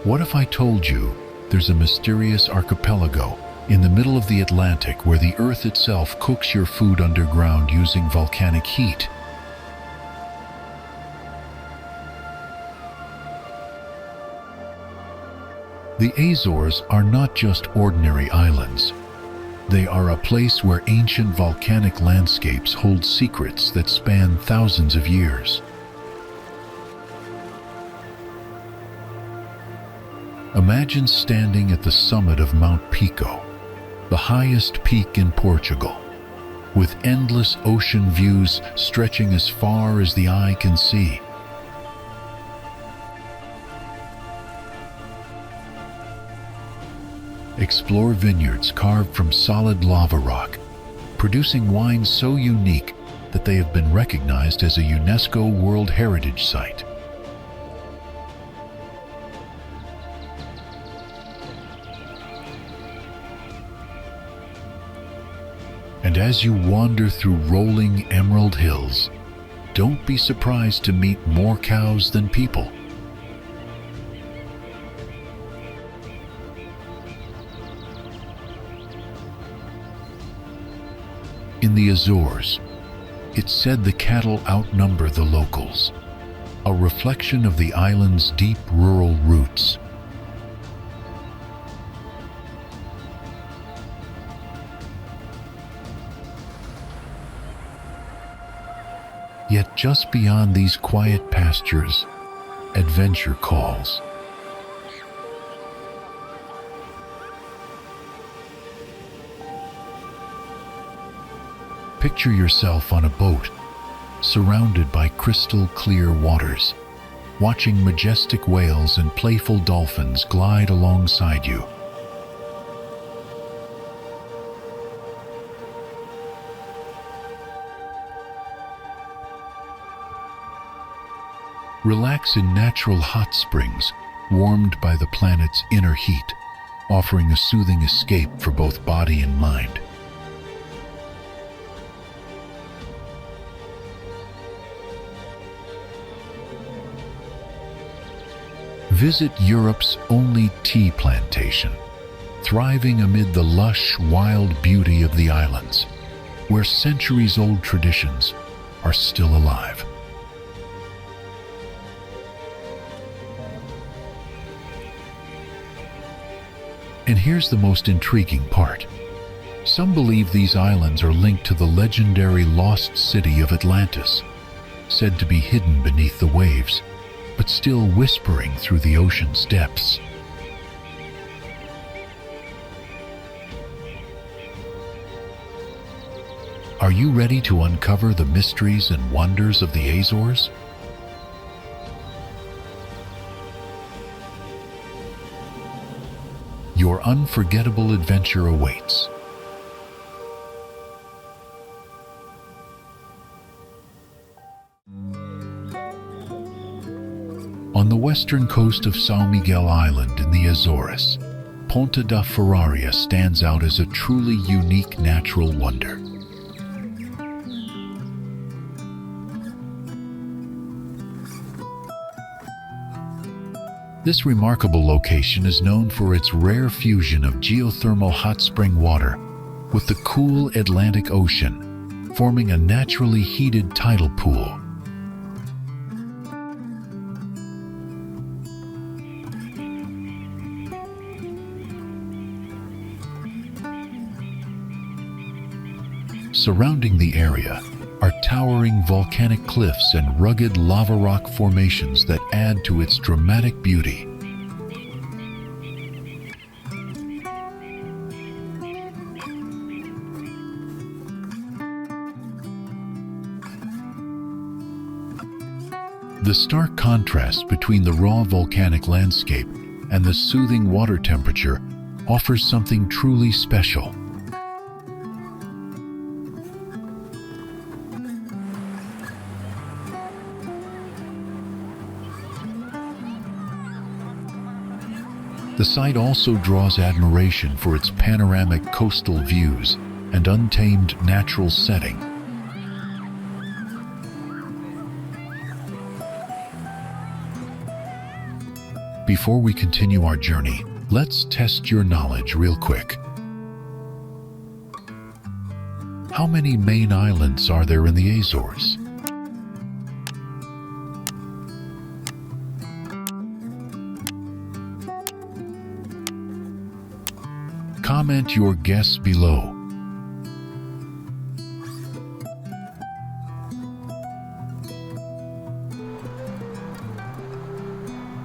What if I told you there's a mysterious archipelago in the middle of the Atlantic where the Earth itself cooks your food underground using volcanic heat? The Azores are not just ordinary islands. They are a place where ancient volcanic landscapes hold secrets that span thousands of years. Imagine standing at the summit of Mount Pico, the highest peak in Portugal, with endless ocean views stretching as far as the eye can see. Explore vineyards carved from solid lava rock, producing wines so unique that they have been recognized as a UNESCO World Heritage Site. And as you wander through rolling emerald hills, don't be surprised to meet more cows than people. In the Azores, it's said the cattle outnumber the locals, a reflection of the island's deep rural roots. Yet just beyond these quiet pastures, adventure calls. Picture yourself on a boat, surrounded by crystal clear waters, watching majestic whales and playful dolphins glide alongside you. Relax in natural hot springs, warmed by the planet's inner heat, offering a soothing escape for both body and mind. Visit Europe's only tea plantation, thriving amid the lush, wild beauty of the islands, where centuries-old traditions are still alive. And here's the most intriguing part. Some believe these islands are linked to the legendary lost city of Atlantis, said to be hidden beneath the waves, but still whispering through the ocean's depths. Are you ready to uncover the mysteries and wonders of the Azores? Your unforgettable adventure awaits. On the western coast of São Miguel Island in the Azores, Ponta da Ferraria stands out as a truly unique natural wonder. This remarkable location is known for its rare fusion of geothermal hot spring water with the cool Atlantic Ocean, forming a naturally heated tidal pool. Surrounding the area are towering volcanic cliffs and rugged lava rock formations that add to its dramatic beauty. The stark contrast between the raw volcanic landscape and the soothing water temperature offers something truly special. The site also draws admiration for its panoramic coastal views and untamed natural setting. Before we continue our journey, let's test your knowledge real quick. How many main islands are there in the Azores? Comment your guess below.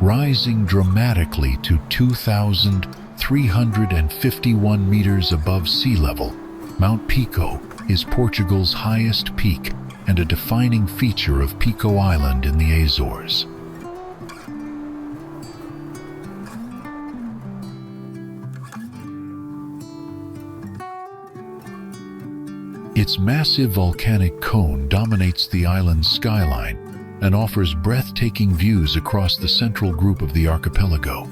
Rising dramatically to 2,351 meters above sea level, Mount Pico is Portugal's highest peak and a defining feature of Pico Island in the Azores. Its massive volcanic cone dominates the island's skyline and offers breathtaking views across the central group of the archipelago.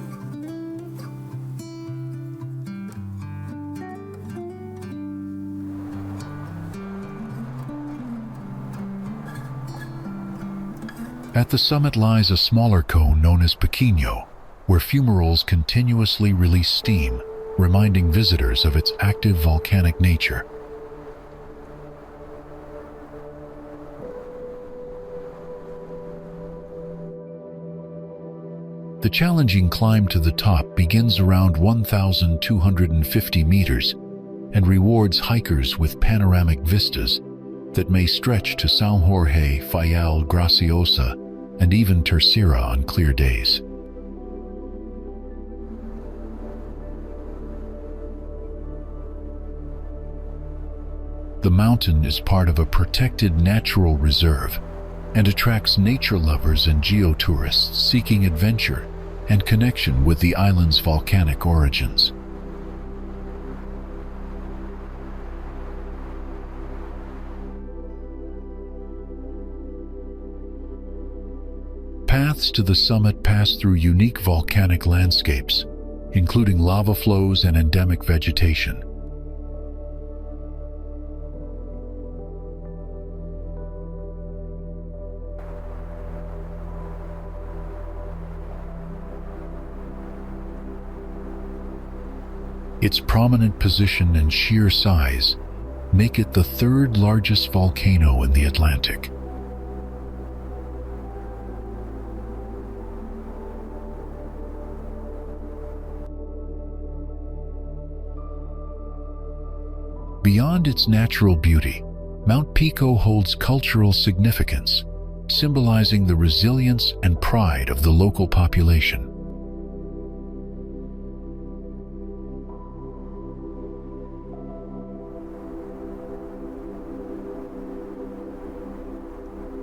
At the summit lies a smaller cone known as Pequeno, where fumaroles continuously release steam, reminding visitors of its active volcanic nature. The challenging climb to the top begins around 1,250 meters and rewards hikers with panoramic vistas that may stretch to São Jorge, Faial, Graciosa, and even Terceira on clear days. The mountain is part of a protected natural reserve and attracts nature lovers and geotourists seeking adventure and connection with the island's volcanic origins. Paths to the summit pass through unique volcanic landscapes, including lava flows and endemic vegetation. Its prominent position and sheer size make it the third largest volcano in the Atlantic. Beyond its natural beauty, Mount Pico holds cultural significance, symbolizing the resilience and pride of the local population.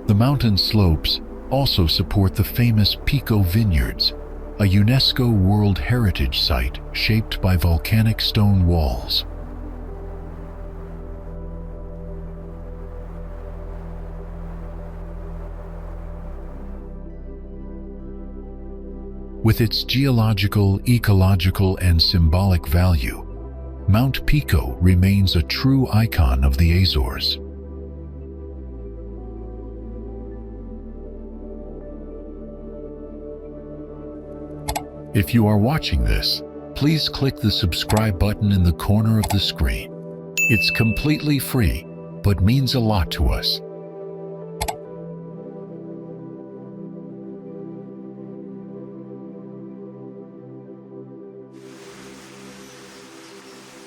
The mountain slopes also support the famous Pico Vineyards, a UNESCO World Heritage Site shaped by volcanic stone walls. With its geological, ecological, and symbolic value, Mount Pico remains a true icon of the Azores. If you are watching this, please click the subscribe button in the corner of the screen. It's completely free, but means a lot to us.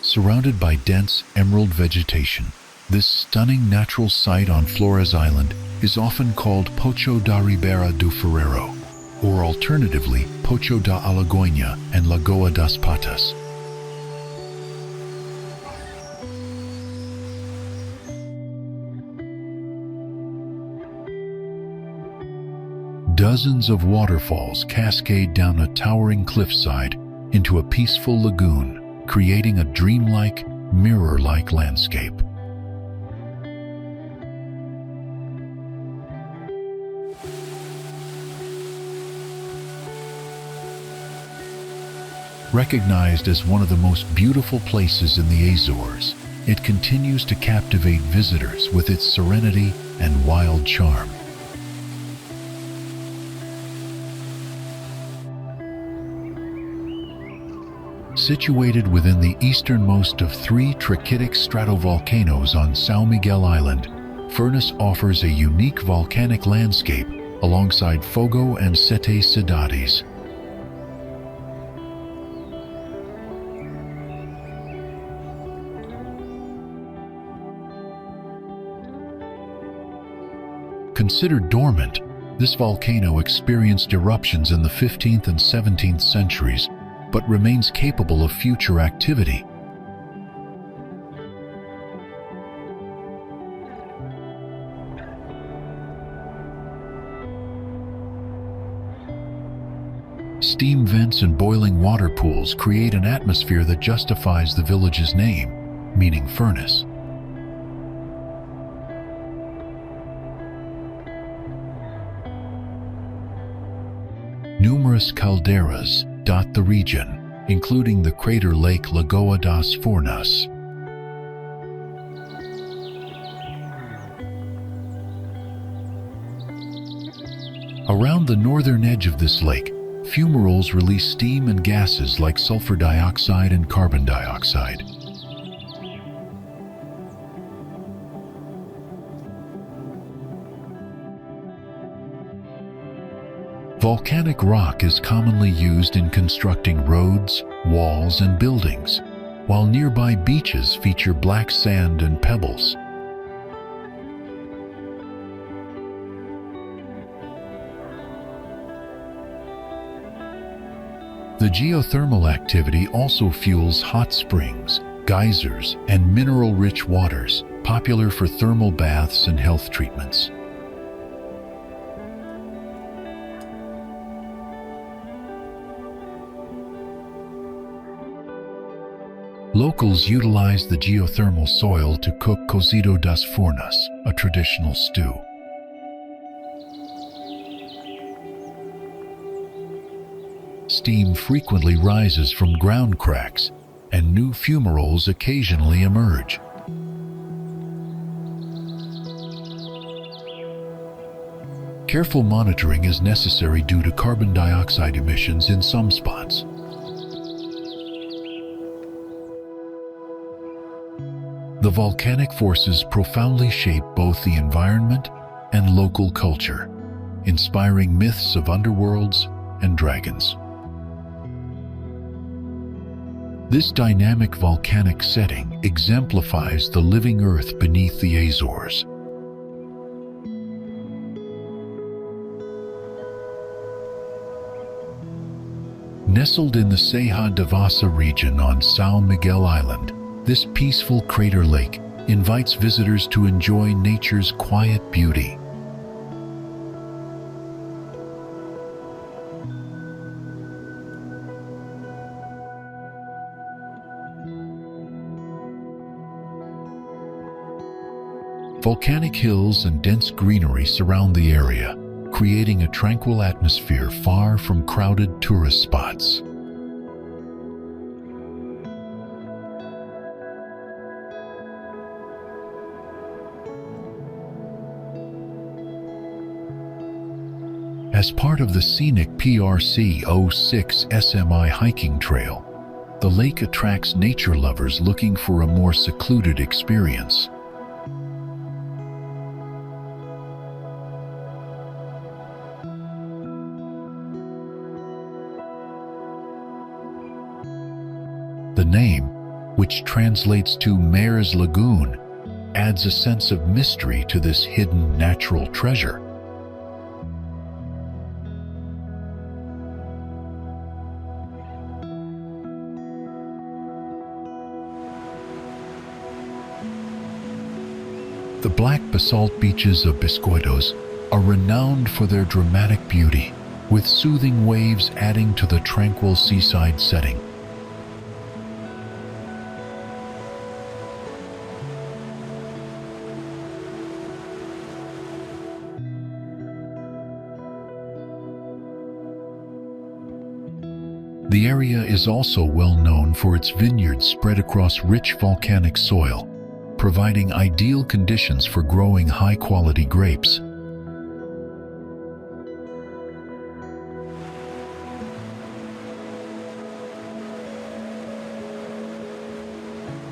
Surrounded by dense emerald vegetation, this stunning natural site on Flores Island is often called Poço da Ribeira do Ferreiro, or alternatively Poço da Alagoinha and Lagoa das Patas. Dozens of waterfalls cascade down a towering cliffside into a peaceful lagoon, creating a dreamlike, mirror-like landscape. Recognized as one of the most beautiful places in the Azores, it continues to captivate visitors with its serenity and wild charm. Situated within the easternmost of three trachytic stratovolcanoes on São Miguel Island, Furnas offers a unique volcanic landscape alongside Fogo and Sete Cidades. Considered dormant, this volcano experienced eruptions in the 15th and 17th centuries, but remains capable of future activity. Steam vents and boiling water pools create an atmosphere that justifies the village's name, meaning furnace. Numerous calderas dot the region, including the crater lake Lagoa das Furnas. Around the northern edge of this lake, fumaroles release steam and gases like sulfur dioxide and carbon dioxide. Volcanic rock is commonly used in constructing roads, walls, and buildings, while nearby beaches feature black sand and pebbles. The geothermal activity also fuels hot springs, geysers, and mineral-rich waters, popular for thermal baths and health treatments. Locals utilize the geothermal soil to cook cozido das furnas, a traditional stew. Steam frequently rises from ground cracks, and new fumaroles occasionally emerge. Careful monitoring is necessary due to carbon dioxide emissions in some spots. The volcanic forces profoundly shape both the environment and local culture, inspiring myths of underworlds and dragons. This dynamic volcanic setting exemplifies the living earth beneath the Azores. Nestled in the Serra da Vassa region on São Miguel Island, this peaceful crater lake invites visitors to enjoy nature's quiet beauty. Volcanic hills and dense greenery surround the area, creating a tranquil atmosphere far from crowded tourist spots. As part of the scenic PRC 06 SMI hiking trail, the lake attracts nature lovers looking for a more secluded experience. The name, which translates to Mare's Lagoon, adds a sense of mystery to this hidden natural treasure. The black basalt beaches of Biscoitos are renowned for their dramatic beauty, with soothing waves adding to the tranquil seaside setting. The area is also well known for its vineyards spread across rich volcanic soil, providing ideal conditions for growing high-quality grapes.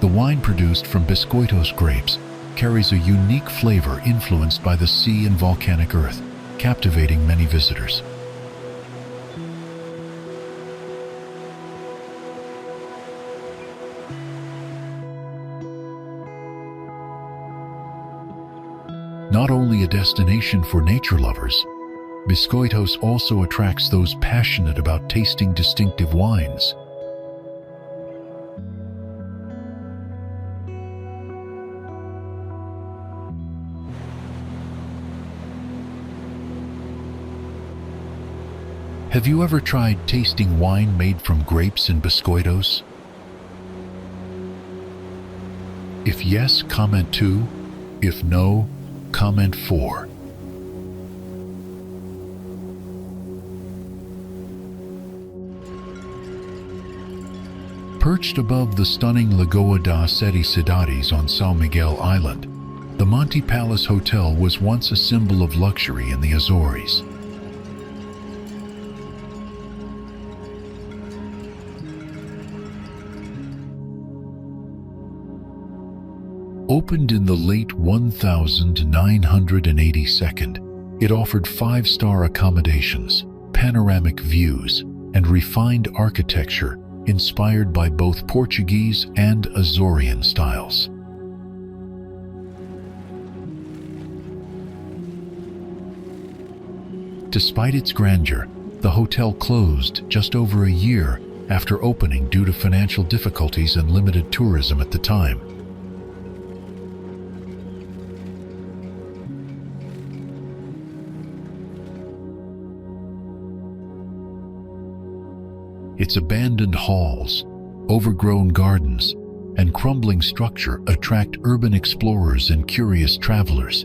The wine produced from Biscoitos grapes carries a unique flavor influenced by the sea and volcanic earth, captivating many visitors. Not only a destination for nature lovers, Biscoitos also attracts those passionate about tasting distinctive wines. Have you ever tried tasting wine made from grapes in Biscoitos? If yes, comment 2. If no, comment 4. Perched above the stunning Lagoa das Cidades on São Miguel Island, the Monte Palace Hotel was once a symbol of luxury in the Azores. Opened in the late 1982, it offered 5-star accommodations, panoramic views, and refined architecture inspired by both Portuguese and Azorean styles. Despite its grandeur, the hotel closed just over a year after opening due to financial difficulties and limited tourism at the time. Its abandoned halls, overgrown gardens, and crumbling structure attract urban explorers and curious travelers.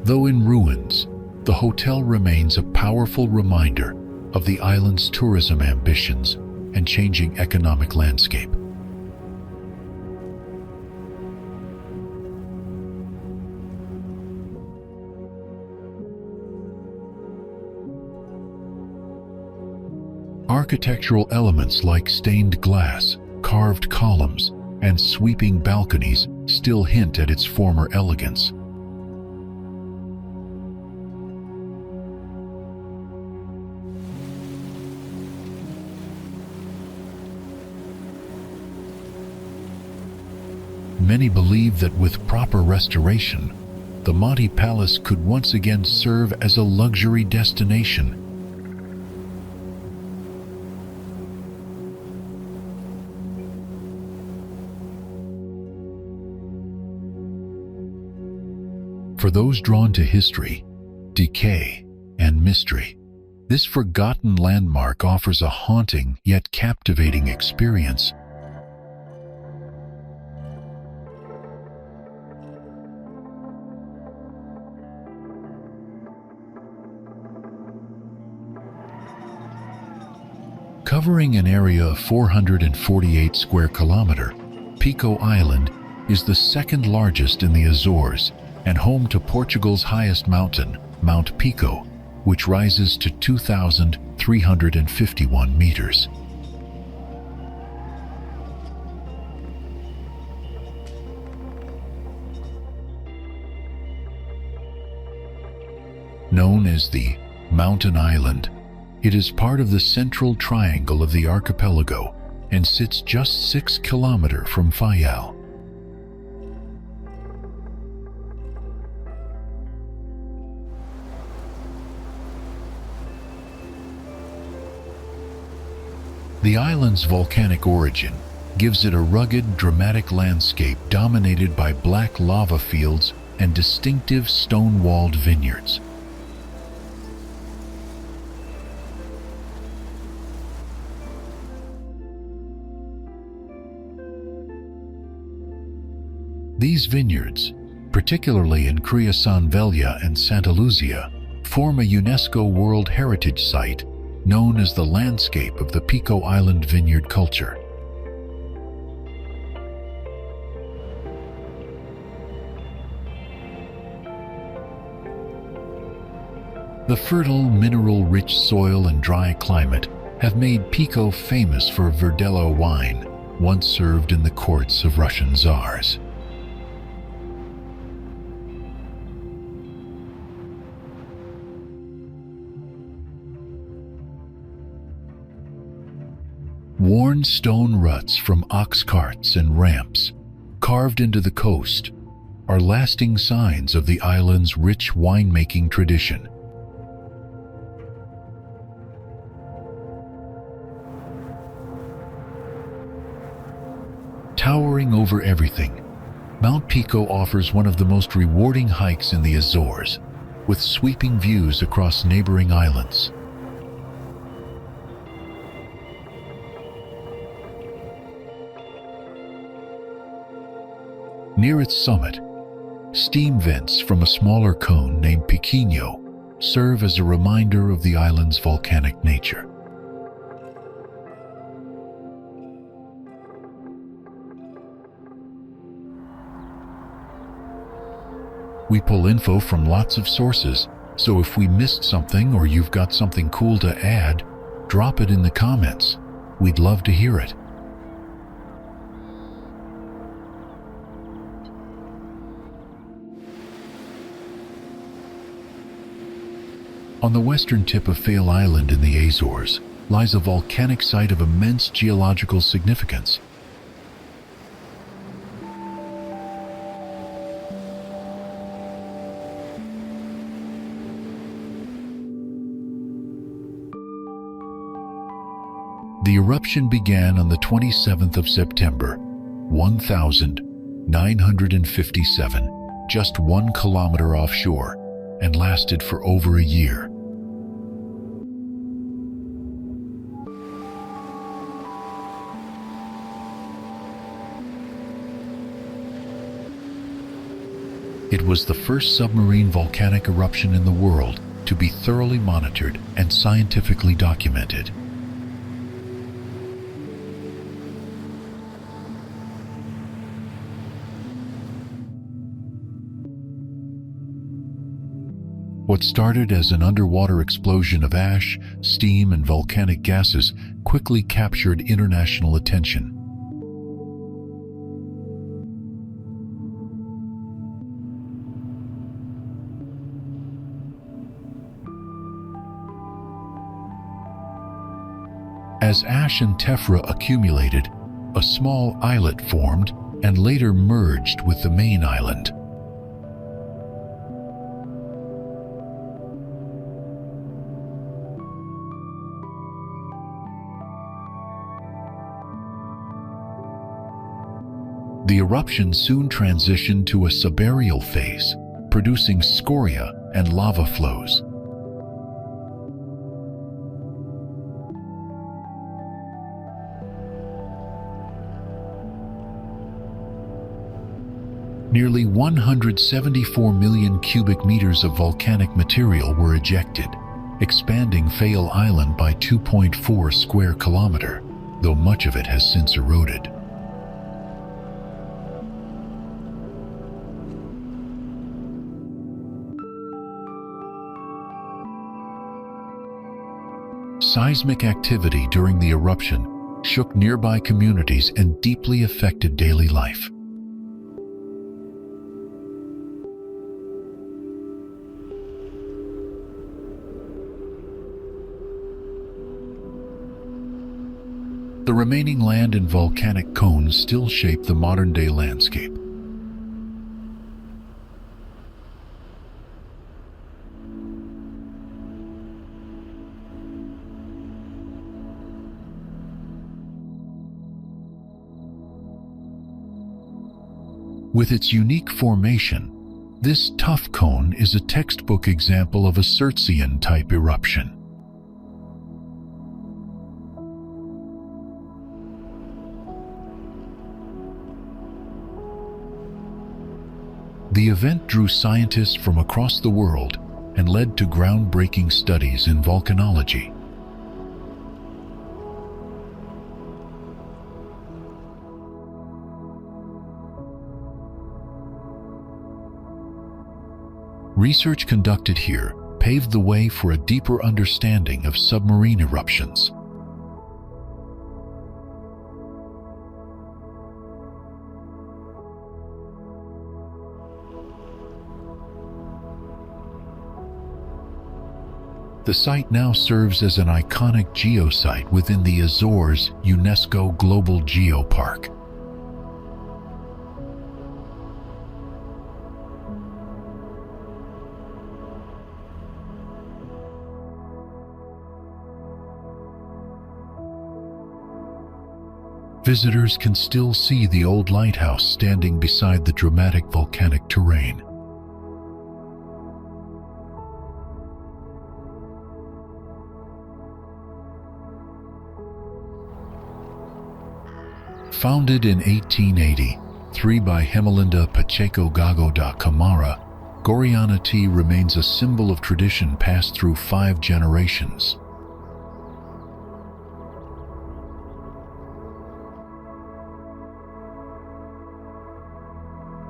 Though in ruins, the hotel remains a powerful reminder of the island's tourism ambitions and changing economic landscape. Architectural elements like stained glass, carved columns, and sweeping balconies still hint at its former elegance. Many believe that with proper restoration, the Monte Palace could once again serve as a luxury destination. For those drawn to history, decay, and mystery, this forgotten landmark offers a haunting yet captivating experience. Covering an area of 448 square kilometers, Pico Island is the second largest in the Azores and home to Portugal's highest mountain, Mount Pico, which rises to 2,351 meters. Known as the Mountain Island, it is part of the central triangle of the archipelago and sits just 6 kilometers from Fayal. The island's volcanic origin gives it a rugged, dramatic landscape dominated by black lava fields and distinctive stone-walled vineyards. These vineyards, particularly in Criasan Velha and Santa Luzia, form a UNESCO World Heritage Site known as the landscape of the Pico Island vineyard culture. The fertile, mineral-rich soil and dry climate have made Pico famous for Verdelho wine, once served in the courts of Russian czars. Worn stone ruts from ox carts and ramps, carved into the coast, are lasting signs of the island's rich winemaking tradition. Towering over everything, Mount Pico offers one of the most rewarding hikes in the Azores, with sweeping views across neighboring islands. Near its summit, steam vents from a smaller cone named Pequeño serve as a reminder of the island's volcanic nature. We pull info from lots of sources, so if we missed something or you've got something cool to add, drop it in the comments. We'd love to hear it. On the western tip of Fale Island in the Azores lies a volcanic site of immense geological significance. The eruption began on the 27th of September, 1957, just 1 kilometer offshore, and lasted for over a year. It was the first submarine volcanic eruption in the world to be thoroughly monitored and scientifically documented. What started as an underwater explosion of ash, steam, and volcanic gases quickly captured international attention. As ash and tephra accumulated, a small islet formed and later merged with the main island. The eruption soon transitioned to a subaerial phase, producing scoria and lava flows. Nearly 174 million cubic meters of volcanic material were ejected, expanding Fale Island by 2.4 square kilometers, though much of it has since eroded. Seismic activity during the eruption shook nearby communities and deeply affected daily life. The remaining land and volcanic cones still shape the modern-day landscape. With its unique formation, this tuff cone is a textbook example of a Surtsian-type eruption. The event drew scientists from across the world and led to groundbreaking studies in volcanology. Research conducted here paved the way for a deeper understanding of submarine eruptions. The site now serves as an iconic geosite within the Azores UNESCO Global Geopark. Visitors can still see the old lighthouse standing beside the dramatic volcanic terrain. Founded in 1883 by Gemelinda Pacheco Gago da Camara, Gorreana Tea remains a symbol of tradition passed through 5 generations.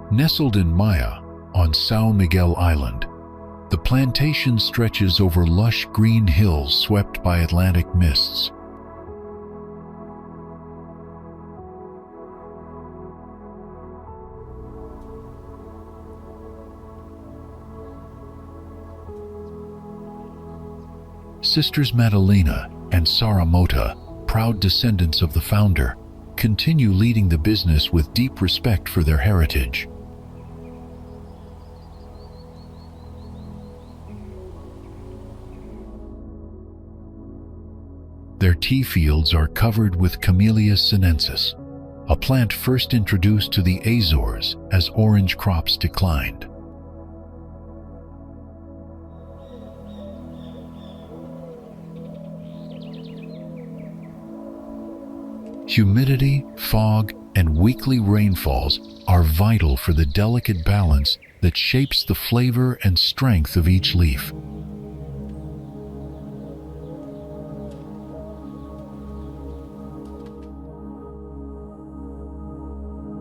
Nestled in Maya, on São Miguel Island, the plantation stretches over lush green hills swept by Atlantic mists. Sisters Madalena and Sara Mota, proud descendants of the founder, continue leading the business with deep respect for their heritage. Their tea fields are covered with Camellia sinensis, a plant first introduced to the Azores as orange crops declined. Humidity, fog, and weekly rainfalls are vital for the delicate balance that shapes the flavor and strength of each leaf.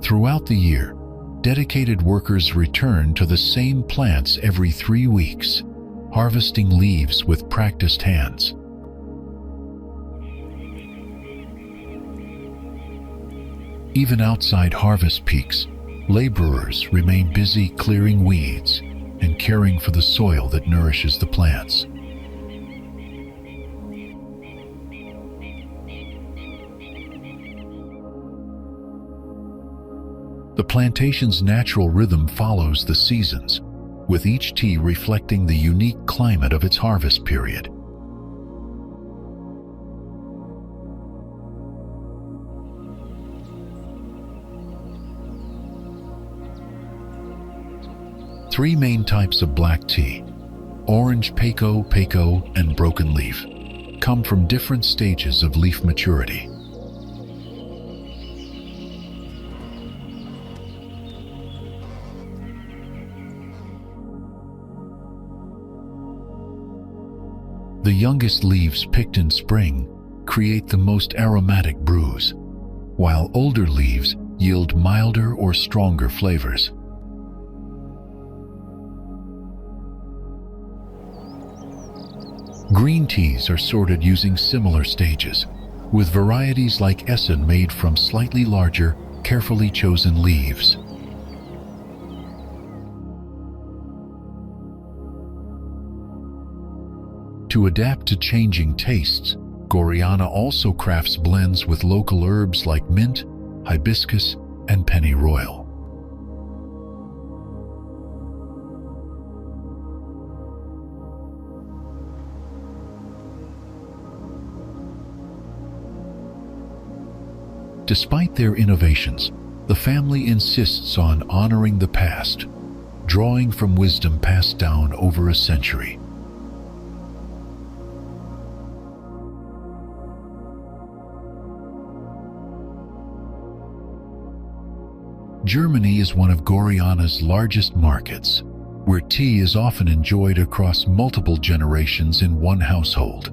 Throughout the year, dedicated workers return to the same plants every 3 weeks, harvesting leaves with practiced hands. Even outside harvest peaks, laborers remain busy clearing weeds and caring for the soil that nourishes the plants. The plantation's natural rhythm follows the seasons, with each tea reflecting the unique climate of its harvest period. Three main types of black tea, orange peco, and broken leaf, come from different stages of leaf maturity. The youngest leaves picked in spring create the most aromatic brews, while older leaves yield milder or stronger flavors. Green teas are sorted using similar stages, with varieties like Essen made from slightly larger, carefully chosen leaves. To adapt to changing tastes, Gorreana also crafts blends with local herbs like mint, hibiscus, and pennyroyal. Despite their innovations, the family insists on honoring the past, drawing from wisdom passed down over a century. Germany is one of Gorreana's largest markets, where tea is often enjoyed across multiple generations in one household.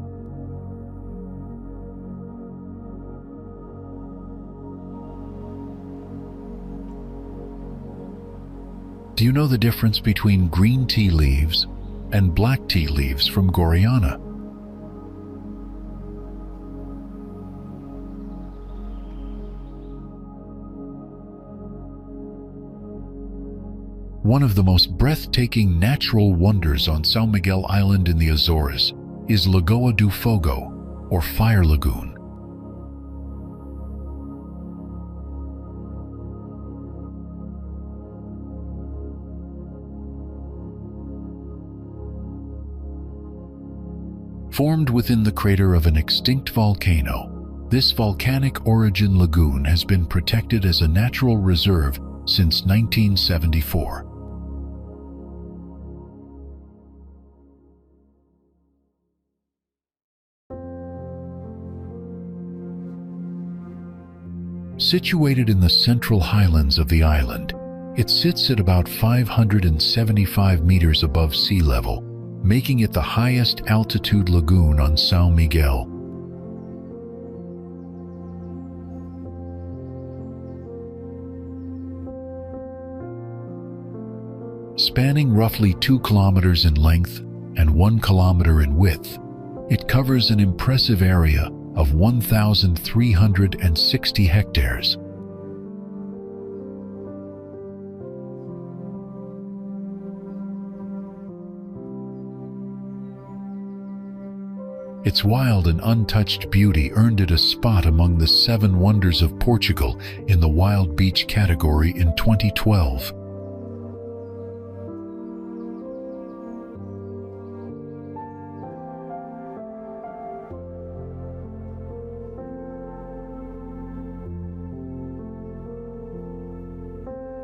Do you know the difference between green tea leaves and black tea leaves from Gorreana. One of the most breathtaking natural wonders on São Miguel Island in the Azores is Lagoa do Fogo, or Fire Lagoon. Formed within the crater of an extinct volcano, this volcanic origin lagoon has been protected as a natural reserve since 1974. Situated in the central highlands of the island, it sits at about 575 meters above sea level, making it the highest altitude lagoon on São Miguel. Spanning roughly 2 kilometers in length and 1 kilometer in width, it covers an impressive area of 1,360 hectares. Its wild and untouched beauty earned it a spot among the 7 wonders of Portugal in the Wild Beach category in 2012.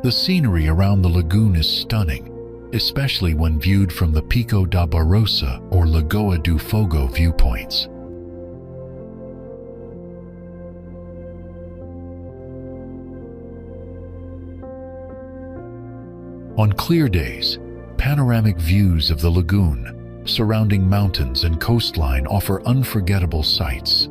The scenery around the lagoon is stunning, especially when viewed from the Pico da Barrosa or Lagoa do Fogo viewpoints. On clear days, panoramic views of the lagoon, surrounding mountains and coastline offer unforgettable sights.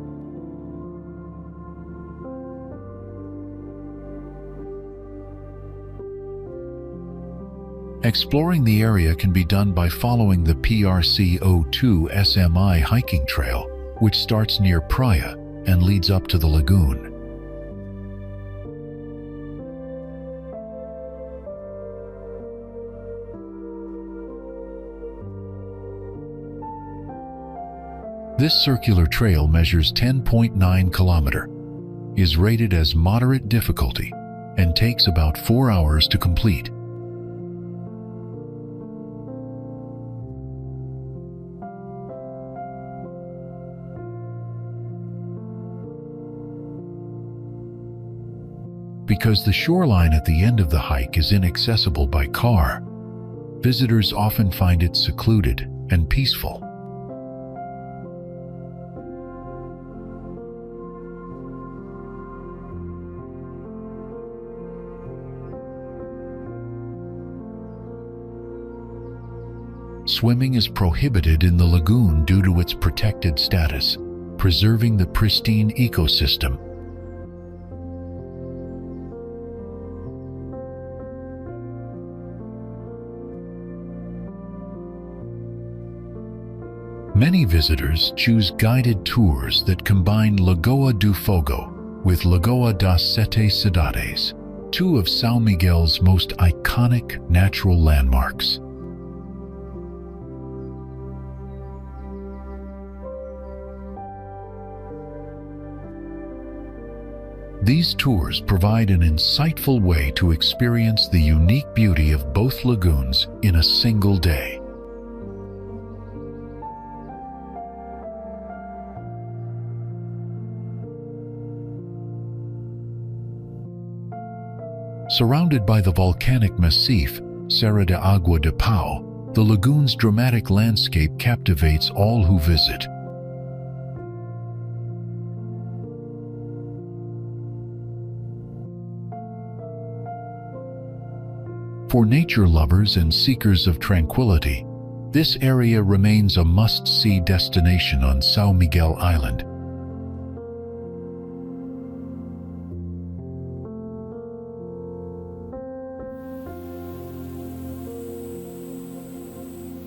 Exploring the area can be done by following the PRC02 SMI hiking trail, which starts near Praia and leads up to the lagoon. This circular trail measures 10.9 kilometers, is rated as moderate difficulty, and takes about 4 hours to complete. Because the shoreline at the end of the hike is inaccessible by car, visitors often find it secluded and peaceful. Swimming is prohibited in the lagoon due to its protected status, preserving the pristine ecosystem. Many visitors choose guided tours that combine Lagoa do Fogo with Lagoa das Sete Cidades, 2 of São Miguel's most iconic natural landmarks. These tours provide an insightful way to experience the unique beauty of both lagoons in a single day. Surrounded by the volcanic massif, Serra de Água de Pau, the lagoon's dramatic landscape captivates all who visit. For nature lovers and seekers of tranquility, this area remains a must-see destination on São Miguel Island.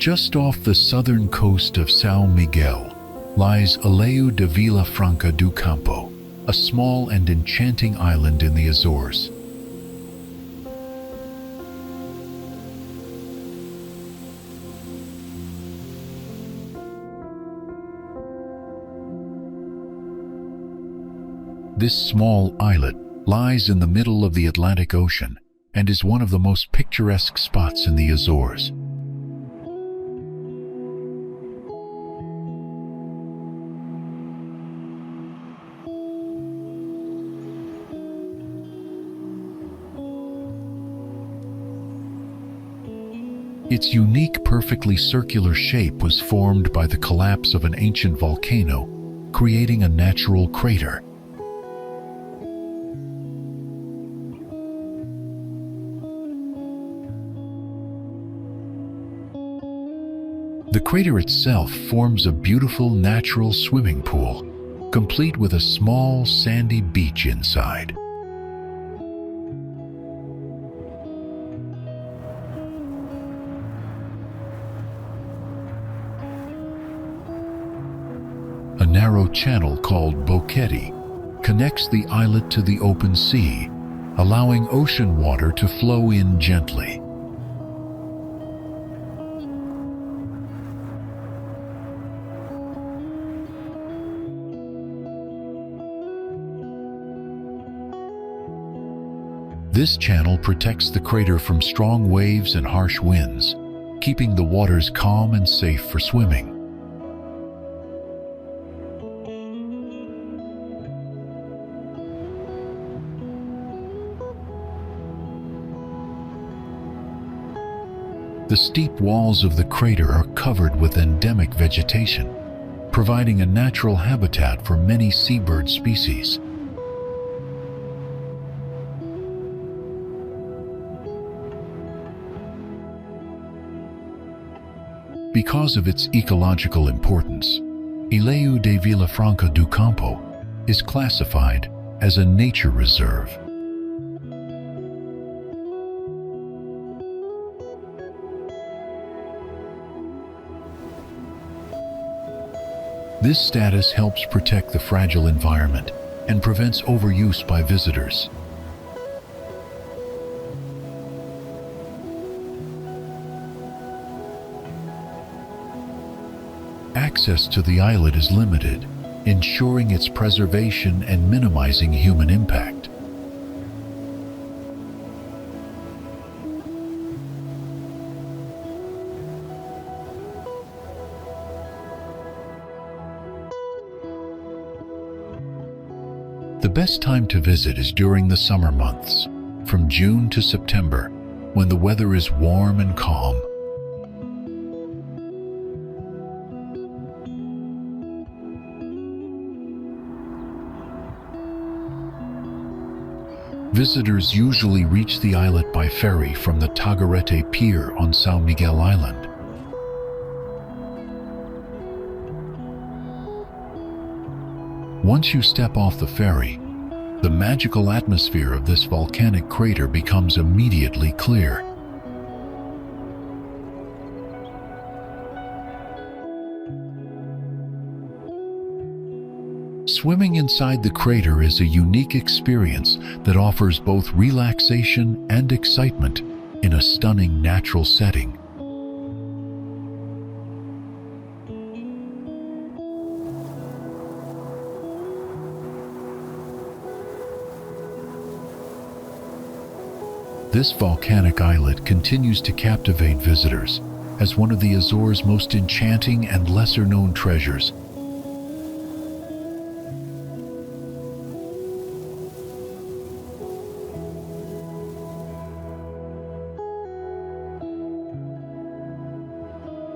Just off the southern coast of São Miguel lies Ilhéu de Vila Franca do Campo, a small and enchanting island in the Azores. This small islet lies in the middle of the Atlantic Ocean and is one of the most picturesque spots in the Azores. Its unique, perfectly circular shape was formed by the collapse of an ancient volcano, creating a natural crater. The crater itself forms a beautiful natural swimming pool, complete with a small sandy beach inside. A narrow channel called Boquete connects the islet to the open sea, allowing ocean water to flow in gently. This channel protects the crater from strong waves and harsh winds, keeping the waters calm and safe for swimming. The steep walls of the crater are covered with endemic vegetation, providing a natural habitat for many seabird species. Because of its ecological importance, Ilhéu de Vila Franca do Campo is classified as a nature reserve. This status helps protect the fragile environment and prevents overuse by visitors. Access to the islet is limited, ensuring its preservation and minimizing human impact. The best time to visit is during the summer months, from June to September, when the weather is warm and calm. Visitors usually reach the islet by ferry from the Tagarete Pier on São Miguel Island. Once you step off the ferry, the magical atmosphere of this volcanic crater becomes immediately clear. Swimming inside the crater is a unique experience that offers both relaxation and excitement in a stunning natural setting. This volcanic islet continues to captivate visitors as one of the Azores' most enchanting and lesser-known treasures.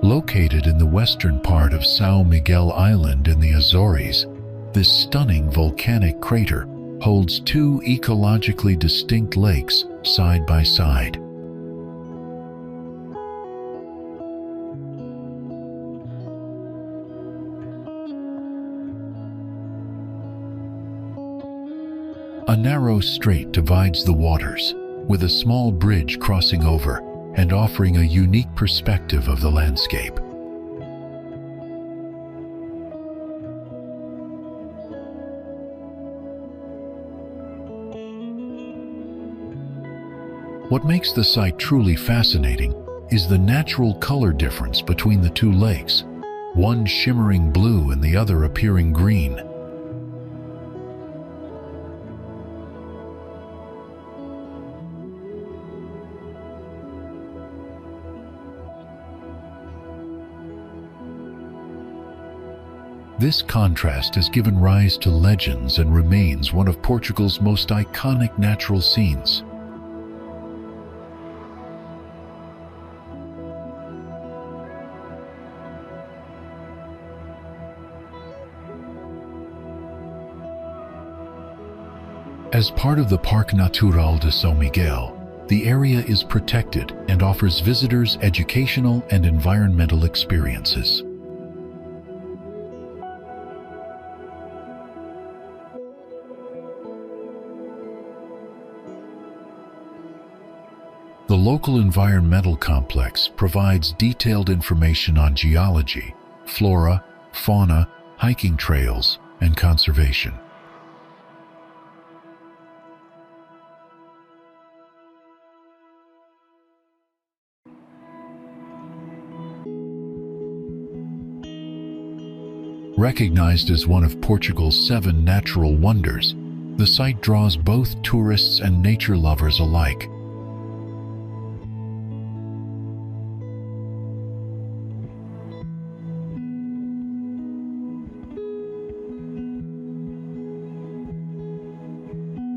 Located in the western part of São Miguel Island in the Azores, this stunning volcanic crater holds two ecologically distinct lakes side by side. A narrow strait divides the waters, with a small bridge crossing over, and offering a unique perspective of the landscape. What makes the site truly fascinating is the natural color difference between the two lakes, one shimmering blue and the other appearing green. This contrast has given rise to legends and remains one of Portugal's most iconic natural scenes. As part of the Parque Natural de São Miguel, the area is protected and offers visitors educational and environmental experiences. The local environmental complex provides detailed information on geology, flora, fauna, hiking trails, and conservation. Recognized as one of Portugal's 7 natural wonders, the site draws both tourists and nature lovers alike.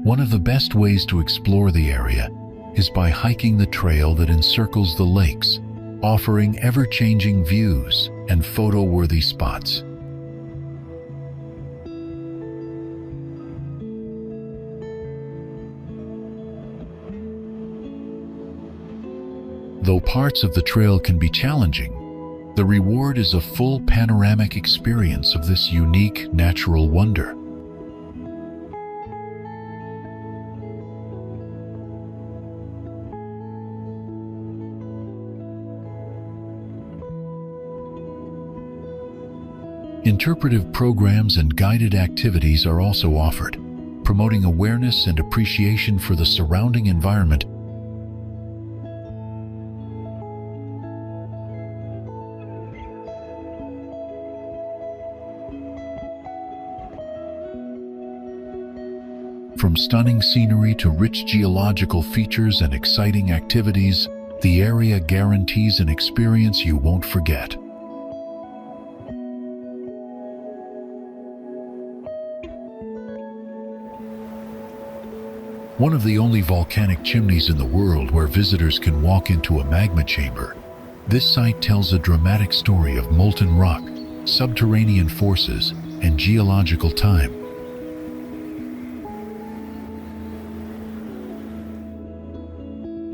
One of the best ways to explore the area is by hiking the trail that encircles the lakes, offering ever-changing views and photo-worthy spots. Though parts of the trail can be challenging, the reward is a full panoramic experience of this unique natural wonder. Interpretive programs and guided activities are also offered, promoting awareness and appreciation for the surrounding environment. From stunning scenery to rich geological features and exciting activities, the area guarantees an experience you won't forget. One of the only volcanic chimneys in the world where visitors can walk into a magma chamber, this site tells a dramatic story of molten rock, subterranean forces, and geological time.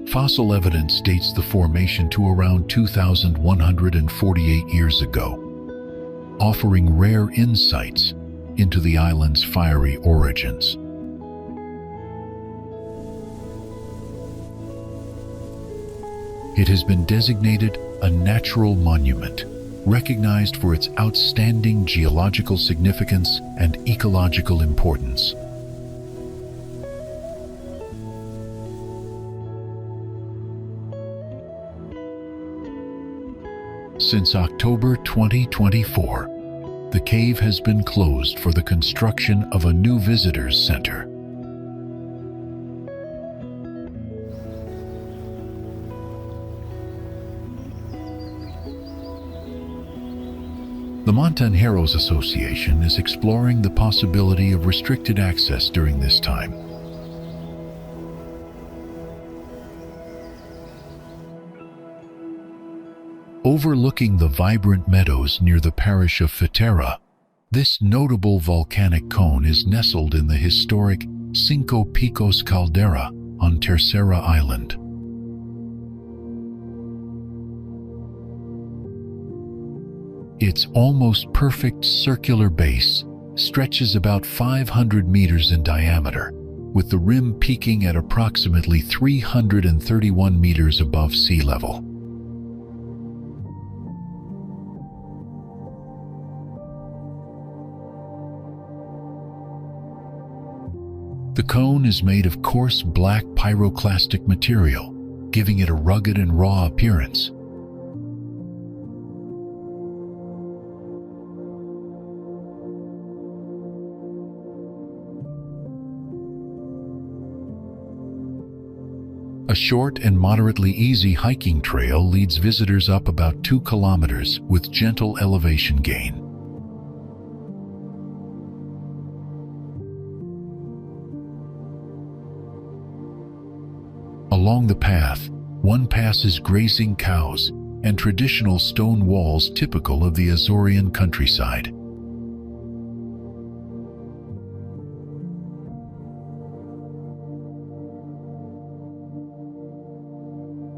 Fossil evidence dates the formation to around 2,148 years ago, offering rare insights into the island's fiery origins. It has been designated a natural monument, recognized for its outstanding geological significance and ecological importance. Since October 2024, the cave has been closed for the construction of a new visitors center. The Montanheros Association is exploring the possibility of restricted access during this time. Overlooking the vibrant meadows near the parish of Fitera, this notable volcanic cone is nestled in the historic Cinco Picos caldera on Terceira Island. Its almost perfect circular base stretches about 500 meters in diameter, with the rim peaking at approximately 331 meters above sea level. The cone is made of coarse black pyroclastic material, giving it a rugged and raw appearance. A short and moderately easy hiking trail leads visitors up about 2 kilometers with gentle elevation gain. Along the path, one passes grazing cows and traditional stone walls typical of the Azorean countryside.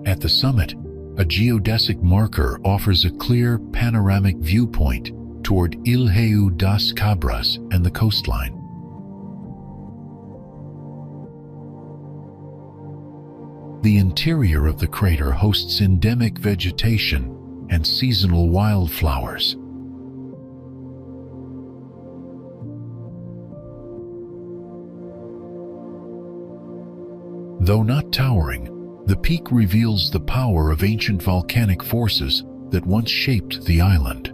At the summit, a geodesic marker offers a clear panoramic viewpoint toward Ilhéu das Cabras and the coastline. The interior of the crater hosts endemic vegetation and seasonal wildflowers. Though not towering, the peak reveals the power of ancient volcanic forces that once shaped the island.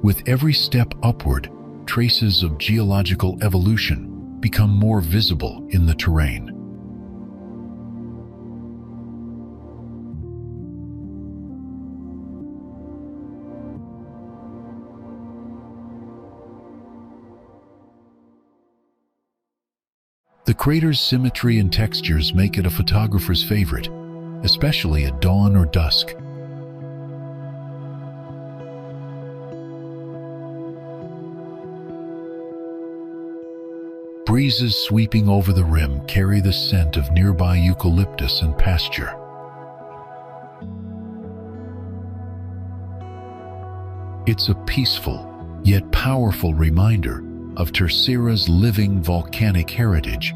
With every step upward, traces of geological evolution become more visible in the terrain. The crater's symmetry and textures make it a photographer's favorite, especially at dawn or dusk. Breezes sweeping over the rim carry the scent of nearby eucalyptus and pasture. It's a peaceful, yet powerful reminder of Terceira's living volcanic heritage.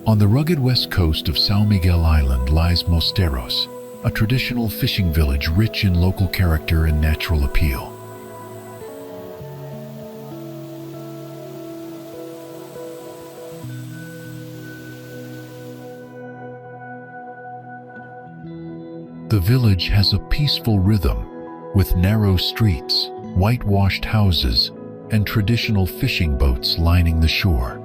On the rugged west coast of São Miguel Island lies Mosteiros, a traditional fishing village rich in local character and natural appeal. The village has a peaceful rhythm, with narrow streets, whitewashed houses, and traditional fishing boats lining the shore.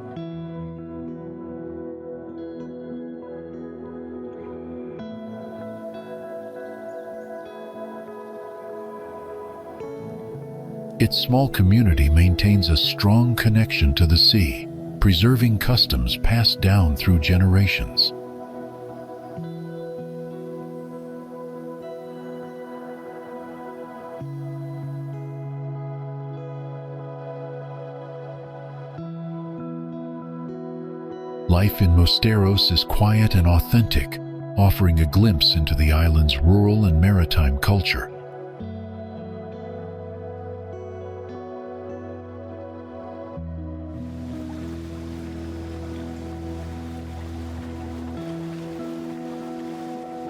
Its small community maintains a strong connection to the sea, preserving customs passed down through generations. Life in Mosteiros is quiet and authentic, offering a glimpse into the island's rural and maritime culture.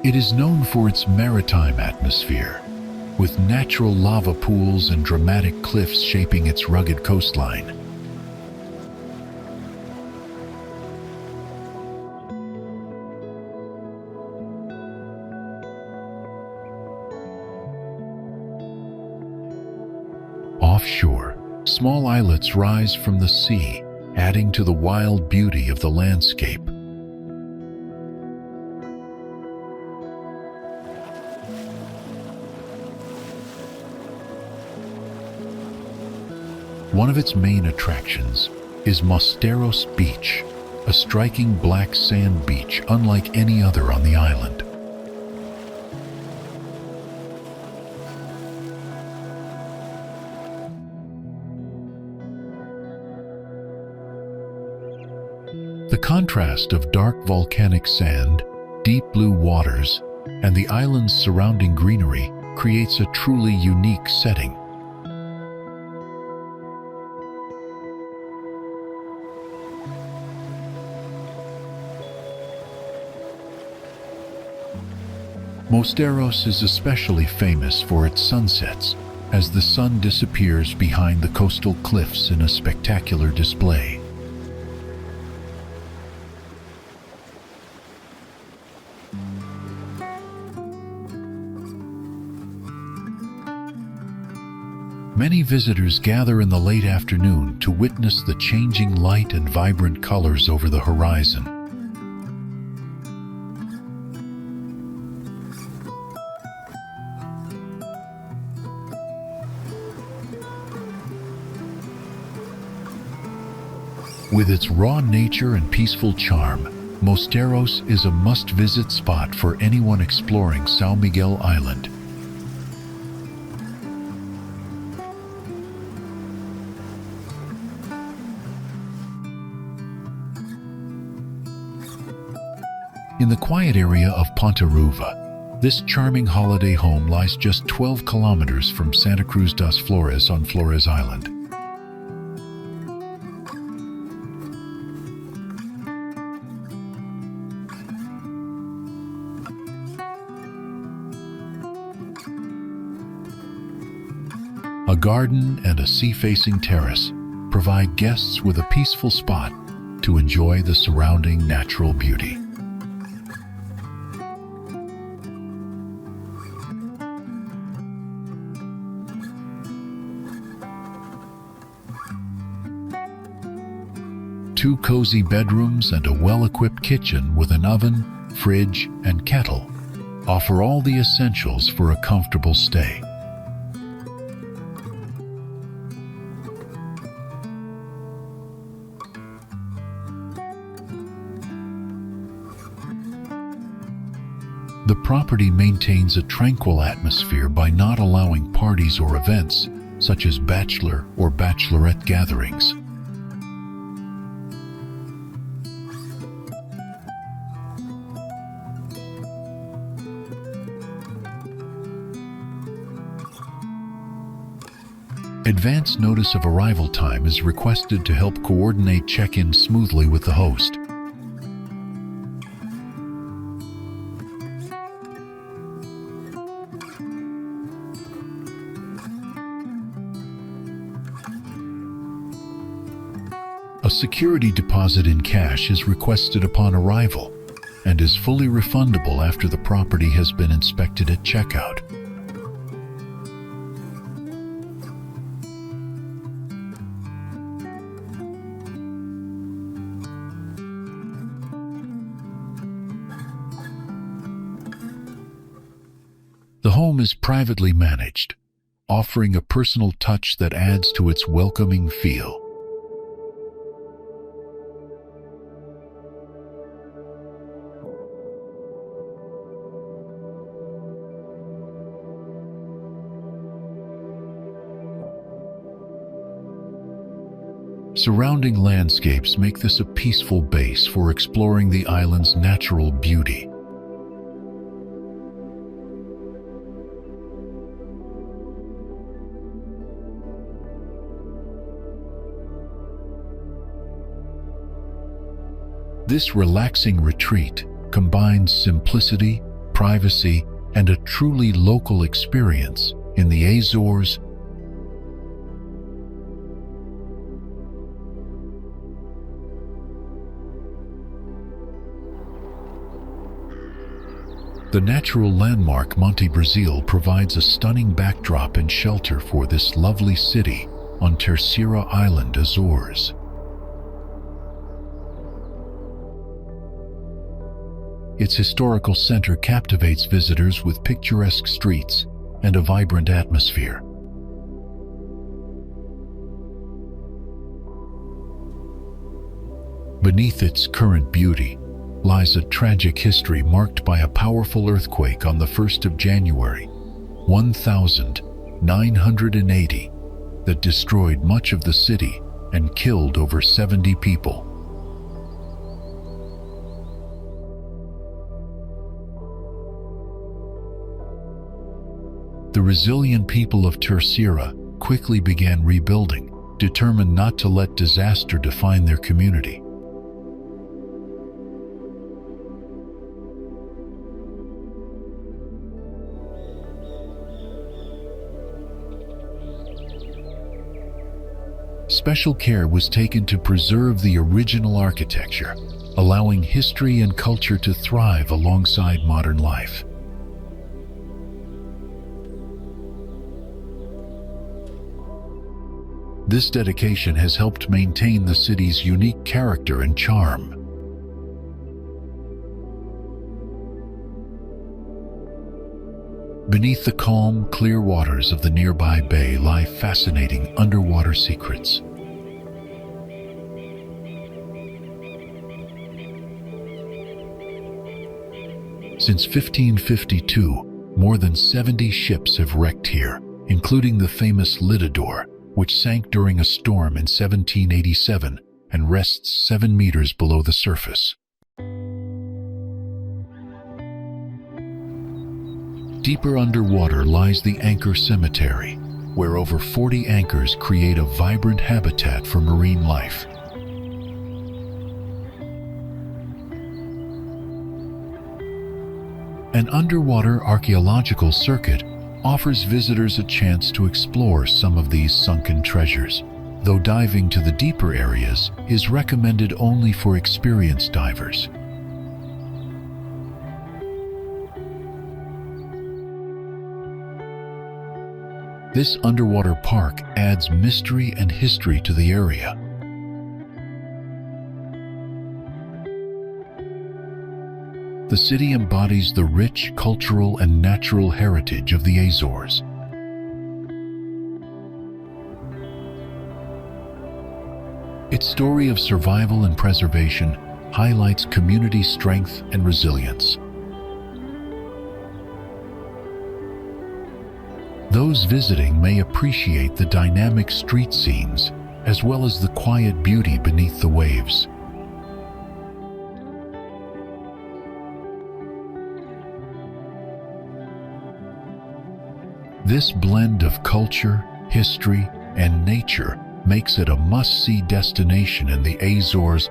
It is known for its maritime atmosphere, with natural lava pools and dramatic cliffs shaping its rugged coastline. Offshore, small islets rise from the sea, adding to the wild beauty of the landscape. One of its main attractions is Mosteiros Beach, a striking black sand beach unlike any other on the island. The contrast of dark volcanic sand, deep blue waters, and the island's surrounding greenery creates a truly unique setting. Mosteiros is especially famous for its sunsets, as the sun disappears behind the coastal cliffs in a spectacular display. Many visitors gather in the late afternoon to witness the changing light and vibrant colors over the horizon. With its raw nature and peaceful charm, Mosteiros is a must-visit spot for anyone exploring São Miguel Island. In the quiet area of Ponta Delgada, this charming holiday home lies just 12 kilometers from Santa Cruz das Flores on Flores Island. A garden and a sea-facing terrace provide guests with a peaceful spot to enjoy the surrounding natural beauty. Two cozy bedrooms and a well-equipped kitchen with an oven, fridge, and kettle offer all the essentials for a comfortable stay. The property maintains a tranquil atmosphere by not allowing parties or events, such as bachelor or bachelorette gatherings. Advance notice of arrival time is requested to help coordinate check-in smoothly with the host. A security deposit in cash is requested upon arrival and is fully refundable after the property has been inspected at checkout. The home is privately managed, offering a personal touch that adds to its welcoming feel. Surrounding landscapes make this a peaceful base for exploring the island's natural beauty. This relaxing retreat combines simplicity, privacy, and a truly local experience in the Azores. The natural landmark Monte Brazil provides a stunning backdrop and shelter for this lovely city on Terceira Island, Azores. Its historical center captivates visitors with picturesque streets and a vibrant atmosphere. Beneath its current beauty lies a tragic history marked by a powerful earthquake on the 1st of January, 1980, that destroyed much of the city and killed over 70 people. resilient people of Terceira quickly began rebuilding, determined not to let disaster define their community. Special care was taken to preserve the original architecture, allowing history and culture to thrive alongside modern life. This dedication has helped maintain the city's unique character and charm. Beneath the calm, clear waters of the nearby bay lie fascinating underwater secrets. Since 1552, more than 70 ships have wrecked here, including the famous Lidador, which sank during a storm in 1787 and rests 7 meters below the surface. Deeper underwater lies the Anchor Cemetery, where over 40 anchors create a vibrant habitat for marine life. An underwater archaeological circuit offers visitors a chance to explore some of these sunken treasures, though diving to the deeper areas is recommended only for experienced divers. This underwater park adds mystery and history to the area. The city embodies the rich cultural and natural heritage of the Azores. Its story of survival and preservation highlights community strength and resilience. Those visiting may appreciate the dynamic street scenes as well as the quiet beauty beneath the waves. This blend of culture, history, and nature makes it a must-see destination in the Azores.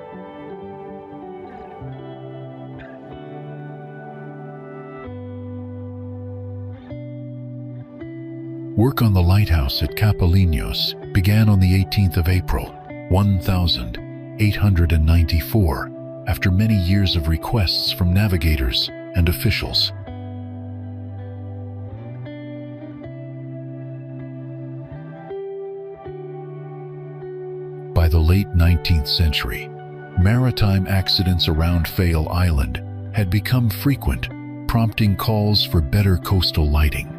Work on the lighthouse at Capelinhos began on the 18th of April, 1894, after many years of requests from navigators and officials. By the late 19th century, maritime accidents around Fale Island had become frequent, prompting calls for better coastal lighting.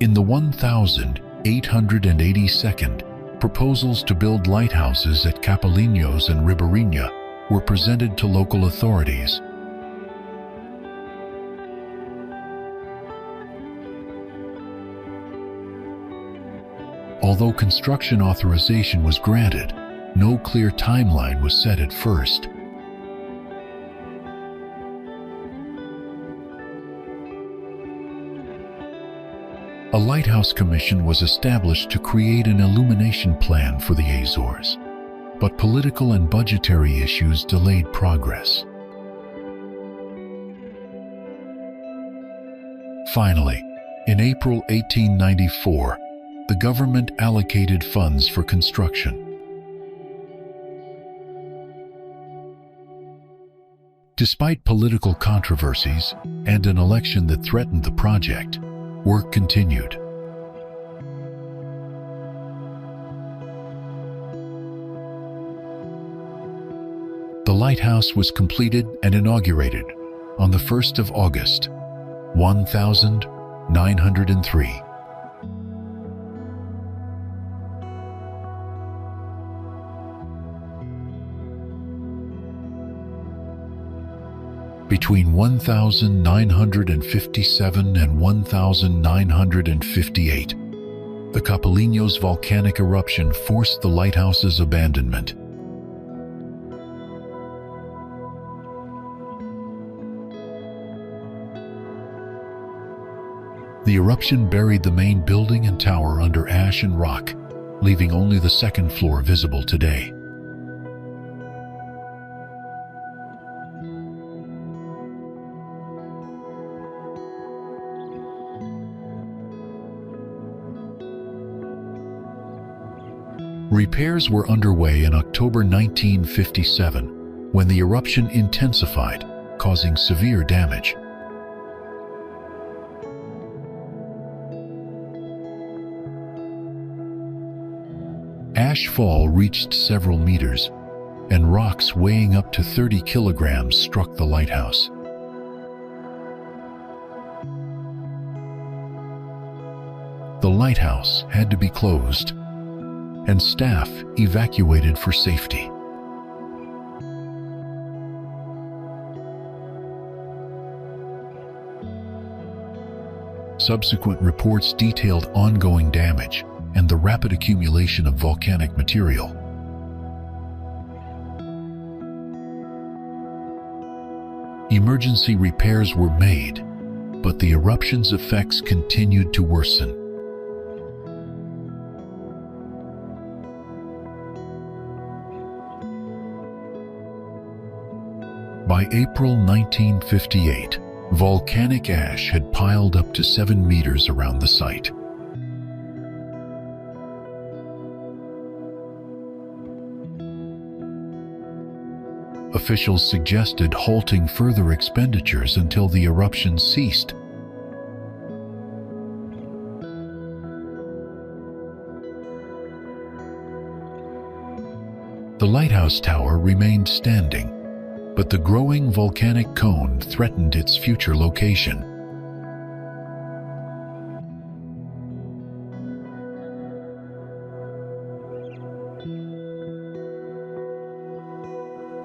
In the 1882nd, proposals to build lighthouses at Capelinhos and Ribeirinha were presented to local authorities. Although construction authorization was granted, no clear timeline was set at first. A lighthouse commission was established to create an illumination plan for the Azores, but political and budgetary issues delayed progress. Finally, in April 1894, the government allocated funds for construction. Despite political controversies and an election that threatened the project, work continued. The lighthouse was completed and inaugurated on the 1st of August, 1903. Between 1957 and 1958, The Capelinhos volcanic eruption forced the lighthouse's abandonment. The eruption buried the main building and tower under ash and rock, leaving only the second floor visible today. Repairs were underway in October 1957 when the eruption intensified, causing severe damage. Ash fall reached several meters, and rocks weighing up to 30 kilograms struck the lighthouse. The lighthouse had to be closed, and staff evacuated for safety. Subsequent reports detailed ongoing damage and the rapid accumulation of volcanic material. Emergency repairs were made, but the eruption's effects continued to worsen. By April 1958, volcanic ash had piled up to 7 meters around the site. Officials suggested halting further expenditures until the eruption ceased. The lighthouse tower remained standing, but the growing volcanic cone threatened its future location.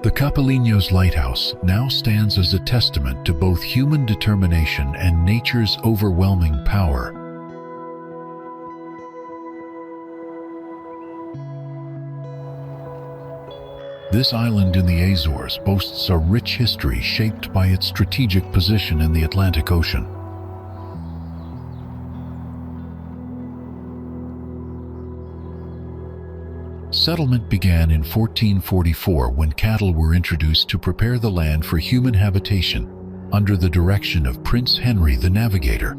The Capelinhos Lighthouse now stands as a testament to both human determination and nature's overwhelming power. This island in the Azores boasts a rich history shaped by its strategic position in the Atlantic Ocean. Settlement began in 1444 when cattle were introduced to prepare the land for human habitation under the direction of Prince Henry the Navigator.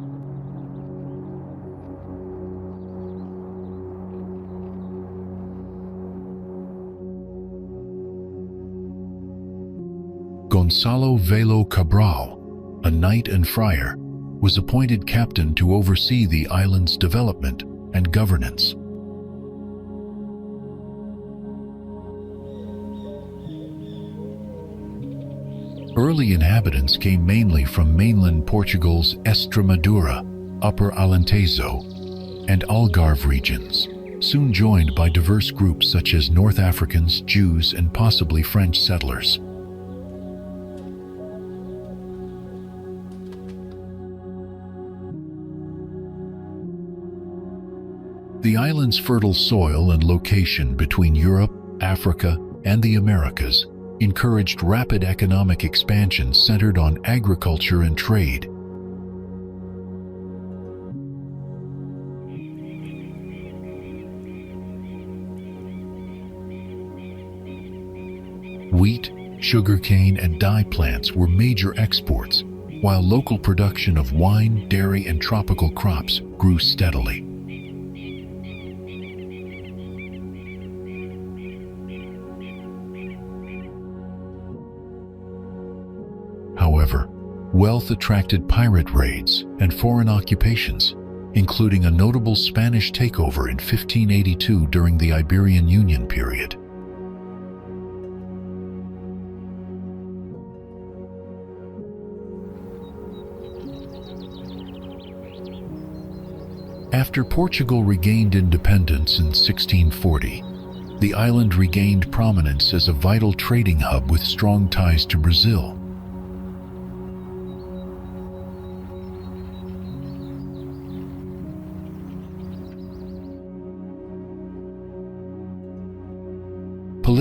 Gonçalo Velo Cabral, a knight and friar, was appointed captain to oversee the island's development and governance. Early inhabitants came mainly from mainland Portugal's Extremadura, Upper Alentejo, and Algarve regions, soon joined by diverse groups such as North Africans, Jews, and possibly French settlers. The island's fertile soil and location between Europe, Africa, and the Americas encouraged rapid economic expansion centered on agriculture and trade. Wheat, sugarcane, and dye plants were major exports, while local production of wine, dairy, and tropical crops grew steadily. However, wealth attracted pirate raids and foreign occupations, including a notable Spanish takeover in 1582 during the Iberian Union period. After Portugal regained independence in 1640, the island regained prominence as a vital trading hub with strong ties to Brazil.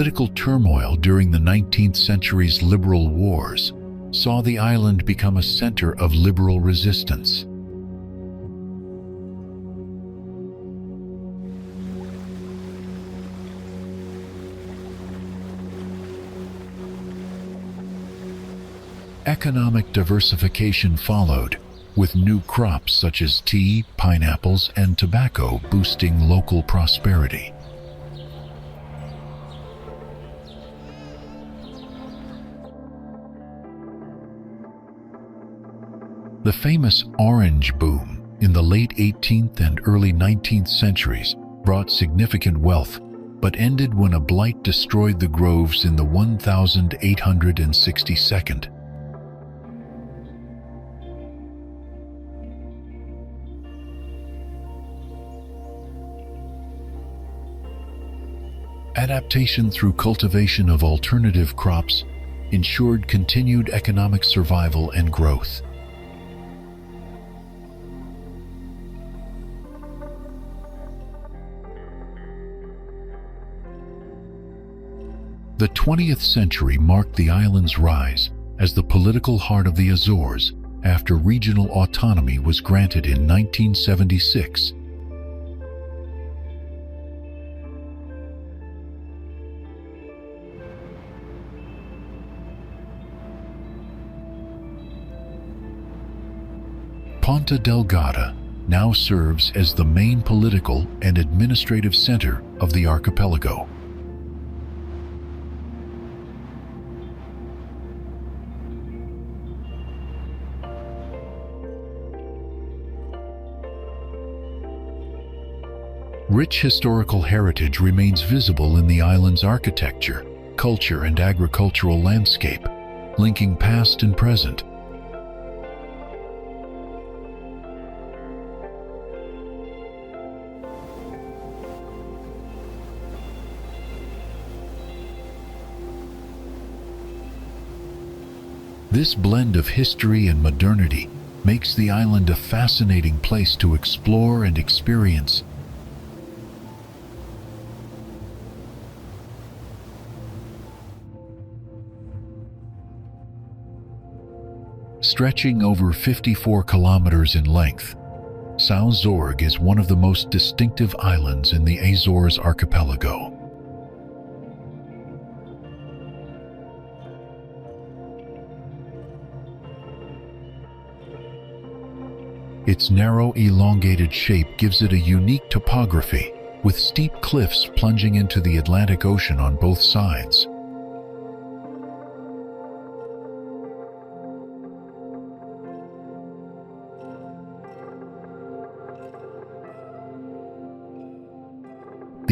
Political turmoil during the 19th century's liberal wars saw the island become a center of liberal resistance. Economic diversification followed, with new crops such as tea, pineapples, and tobacco boosting local prosperity. The famous orange boom in the late 18th and early 19th centuries brought significant wealth, but ended when a blight destroyed the groves in the 1862. Adaptation through cultivation of alternative crops ensured continued economic survival and growth. The 20th century marked the island's rise as the political heart of the Azores after regional autonomy was granted in 1976. Ponta Delgada now serves as the main political and administrative center of the archipelago. Rich historical heritage remains visible in the island's architecture, culture, and agricultural landscape, linking past and present. This blend of history and modernity makes the island a fascinating place to explore and experience. Stretching over 54 kilometers in length, São Jorge is one of the most distinctive islands in the Azores archipelago. Its narrow, elongated shape gives it a unique topography, with steep cliffs plunging into the Atlantic Ocean on both sides.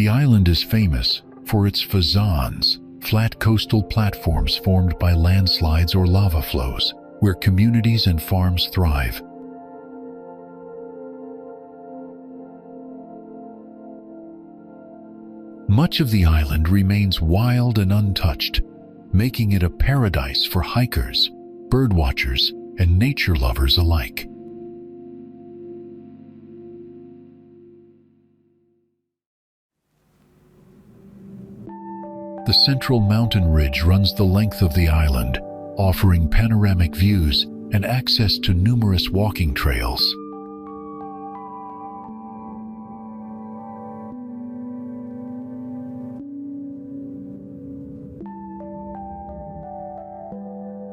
The island is famous for its fazans, flat coastal platforms formed by landslides or lava flows, where communities and farms thrive. Much of the island remains wild and untouched, making it a paradise for hikers, birdwatchers, and nature lovers alike. The central mountain ridge runs the length of the island, offering panoramic views and access to numerous walking trails.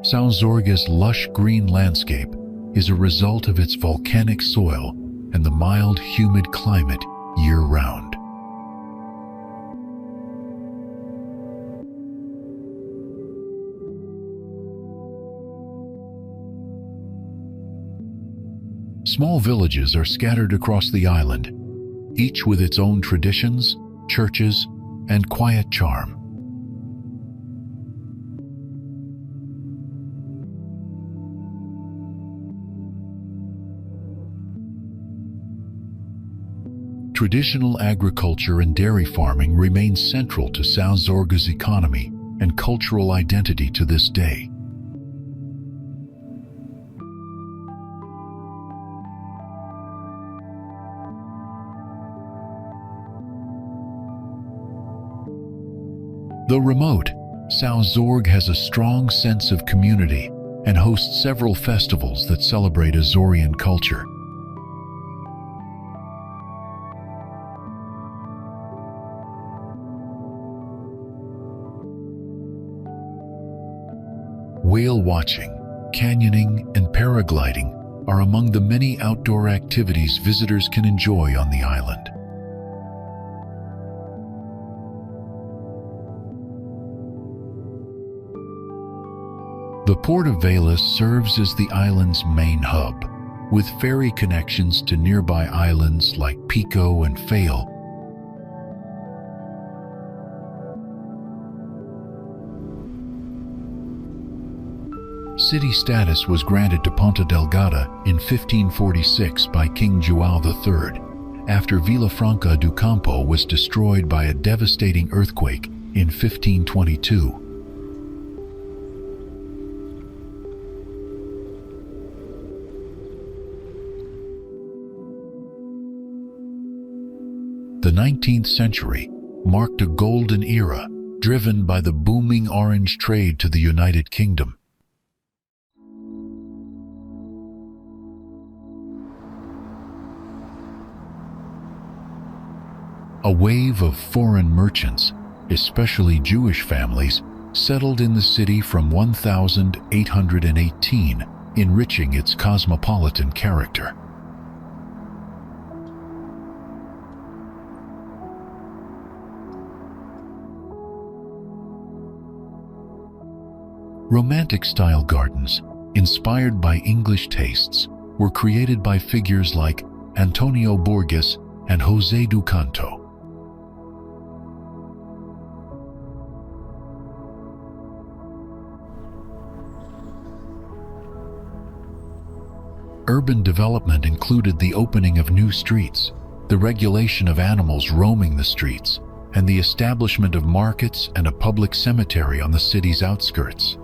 São Jorge's lush green landscape is a result of its volcanic soil and the mild, humid climate year-round. Small villages are scattered across the island, each with its own traditions, churches, and quiet charm. Traditional agriculture and dairy farming remain central to São Jorge's economy and cultural identity to this day. Though remote, São Jorge has a strong sense of community and hosts several festivals that celebrate Azorean culture. Whale watching, canyoning, and paragliding are among the many outdoor activities visitors can enjoy on the island. The port of Vila serves as the island's main hub, with ferry connections to nearby islands like Pico and Fail. City status was granted to Ponta Delgada in 1546 by King João III, after Vila Franca do Campo was destroyed by a devastating earthquake in 1522. The 19th century marked a golden era driven by the booming orange trade to the United Kingdom. A wave of foreign merchants, especially Jewish families, settled in the city from 1818, enriching its cosmopolitan character. Romantic-style gardens, inspired by English tastes, were created by figures like Antonio Borges and José do Canto. Urban development included the opening of new streets, the regulation of animals roaming the streets, and the establishment of markets and a public cemetery on the city's outskirts.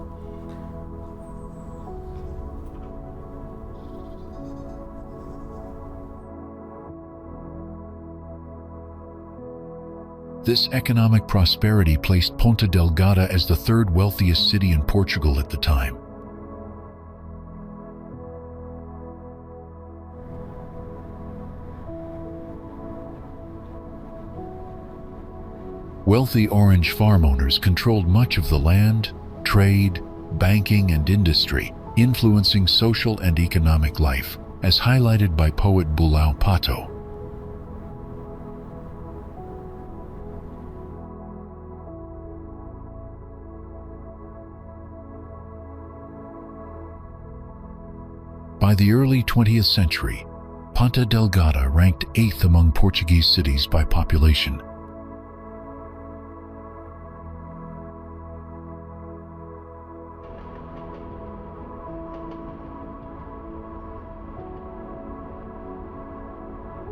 This economic prosperity placed Ponta Delgada as the third wealthiest city in Portugal at the time. Wealthy orange farm owners controlled much of the land, trade, banking, and industry, influencing social and economic life, as highlighted by poet Bulão Pato. By the early 20th century, Ponta Delgada ranked 8th among Portuguese cities by population.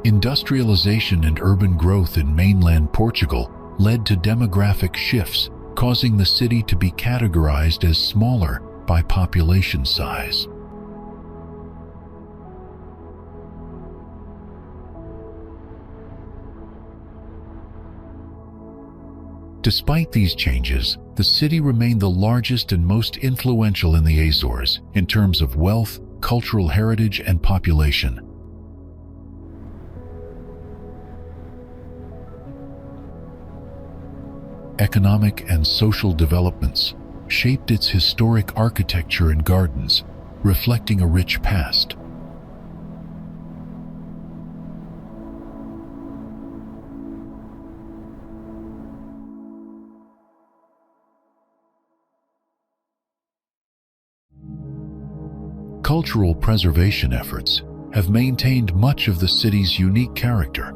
Industrialization and urban growth in mainland Portugal led to demographic shifts, causing the city to be categorized as smaller by population size. Despite these changes, the city remained the largest and most influential in the Azores in terms of wealth, cultural heritage, and population. Economic and social developments shaped its historic architecture and gardens, reflecting a rich past. Cultural preservation efforts have maintained much of the city's unique character.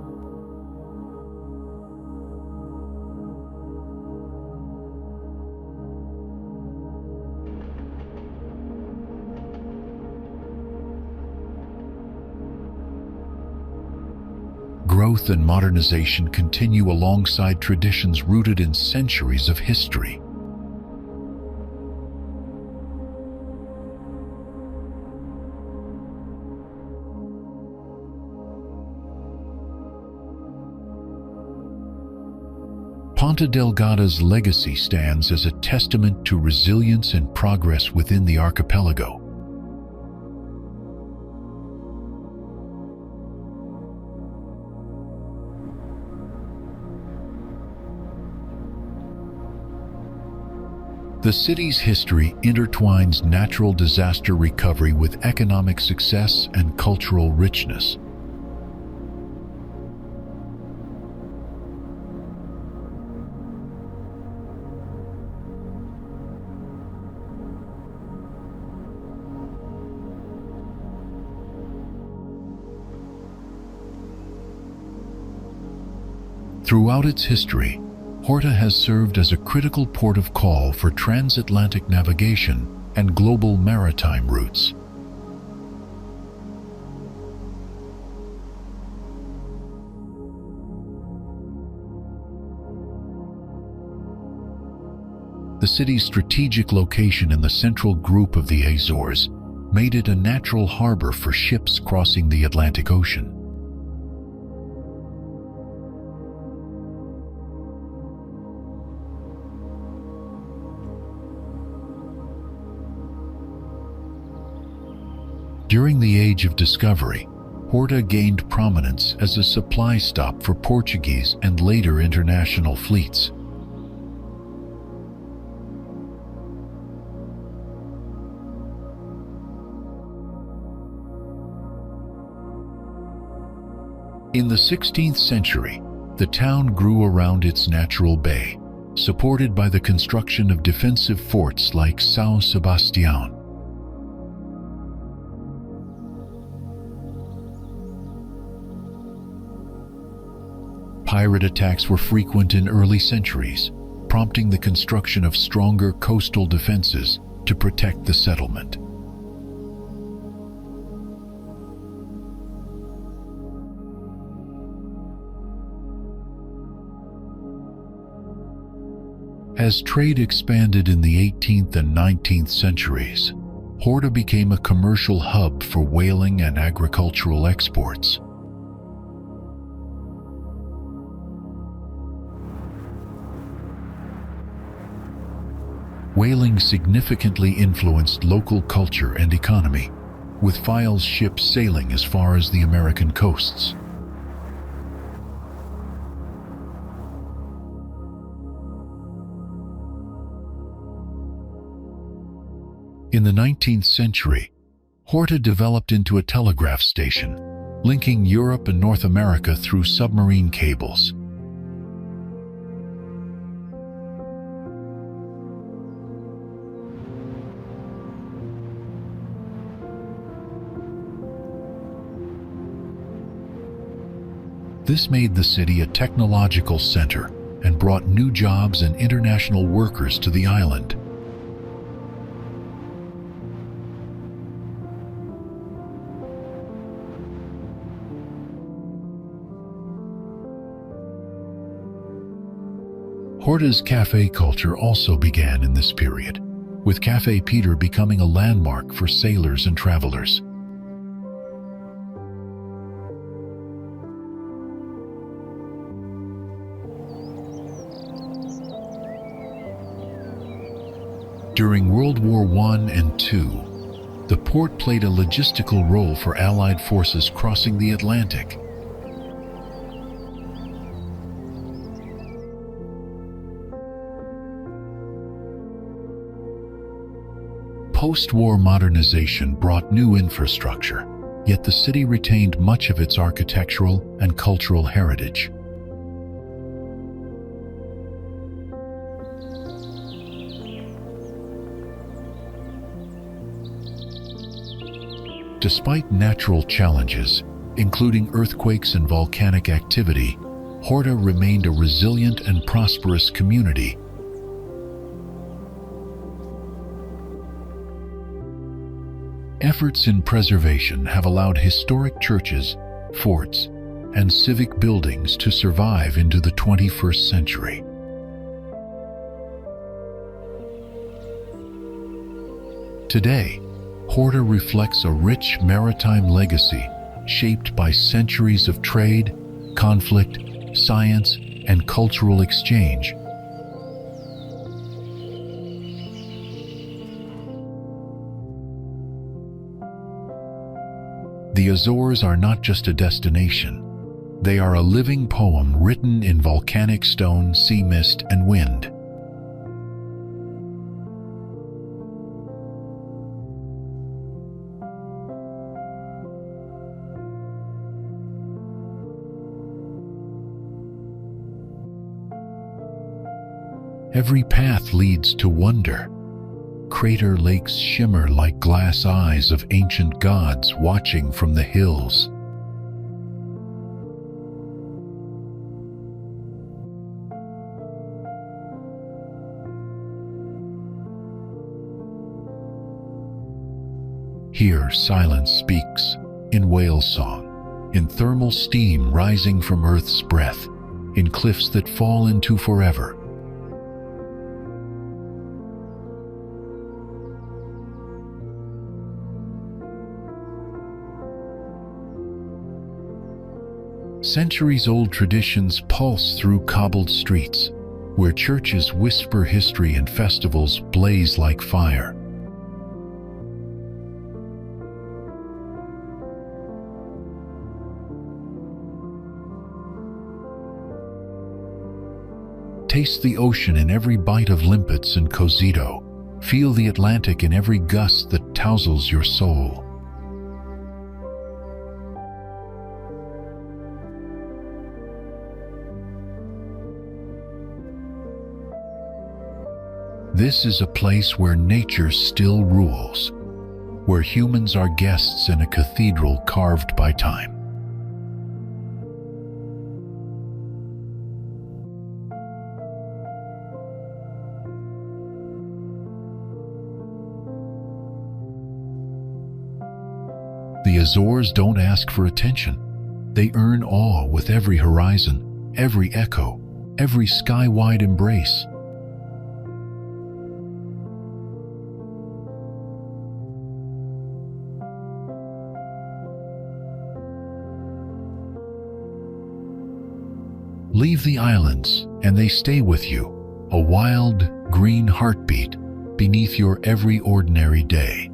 Growth and modernization continue alongside traditions rooted in centuries of history. Ponta Delgada's legacy stands as a testament to resilience and progress within the archipelago. The city's history intertwines natural disaster recovery with economic success and cultural richness. Throughout its history, Horta has served as a critical port of call for transatlantic navigation and global maritime routes. The city's strategic location in the central group of the Azores made it a natural harbor for ships crossing the Atlantic Ocean. During the Age of Discovery, Horta gained prominence as a supply stop for Portuguese and later international fleets. In the 16th century, the town grew around its natural bay, supported by the construction of defensive forts like São Sebastião. Pirate attacks were frequent in early centuries, prompting the construction of stronger coastal defenses to protect the settlement. As trade expanded in the 18th and 19th centuries, Horta became a commercial hub for whaling and agricultural exports. Whaling significantly influenced local culture and economy, with File's ships sailing as far as the American coasts. In the 19th century, Horta developed into a telegraph station, linking Europe and North America through submarine cables. This made the city a technological center and brought new jobs and international workers to the island. Horta's cafe culture also began in this period, with Café Peter becoming a landmark for sailors and travelers. During World War I and II, the port played a logistical role for Allied forces crossing the Atlantic. Post-war modernization brought new infrastructure, yet the city retained much of its architectural and cultural heritage. Despite natural challenges, including earthquakes and volcanic activity, Horta remained a resilient and prosperous community. Efforts in preservation have allowed historic churches, forts, and civic buildings to survive into the 21st century. Today, Horta reflects a rich maritime legacy shaped by centuries of trade, conflict, science, and cultural exchange, The Azores are not just a destination. They are a living poem written in volcanic stone, sea mist, and wind. Every path leads to wonder. Crater lakes shimmer like glass eyes of ancient gods watching from the hills. Here silence speaks, in whale song, in thermal steam rising from earth's breath, in cliffs that fall into forever. Centuries-old traditions pulse through cobbled streets, where churches whisper history and festivals blaze like fire. Taste the ocean in every bite of limpets and cozito. Feel the Atlantic in every gust that touzles your soul. This is a place where nature still rules, where humans are guests in a cathedral carved by time. The Azores don't ask for attention. They earn awe with every horizon, every echo, every sky-wide embrace. Leave the islands, and they stay with you, a wild, green heartbeat beneath your every ordinary day.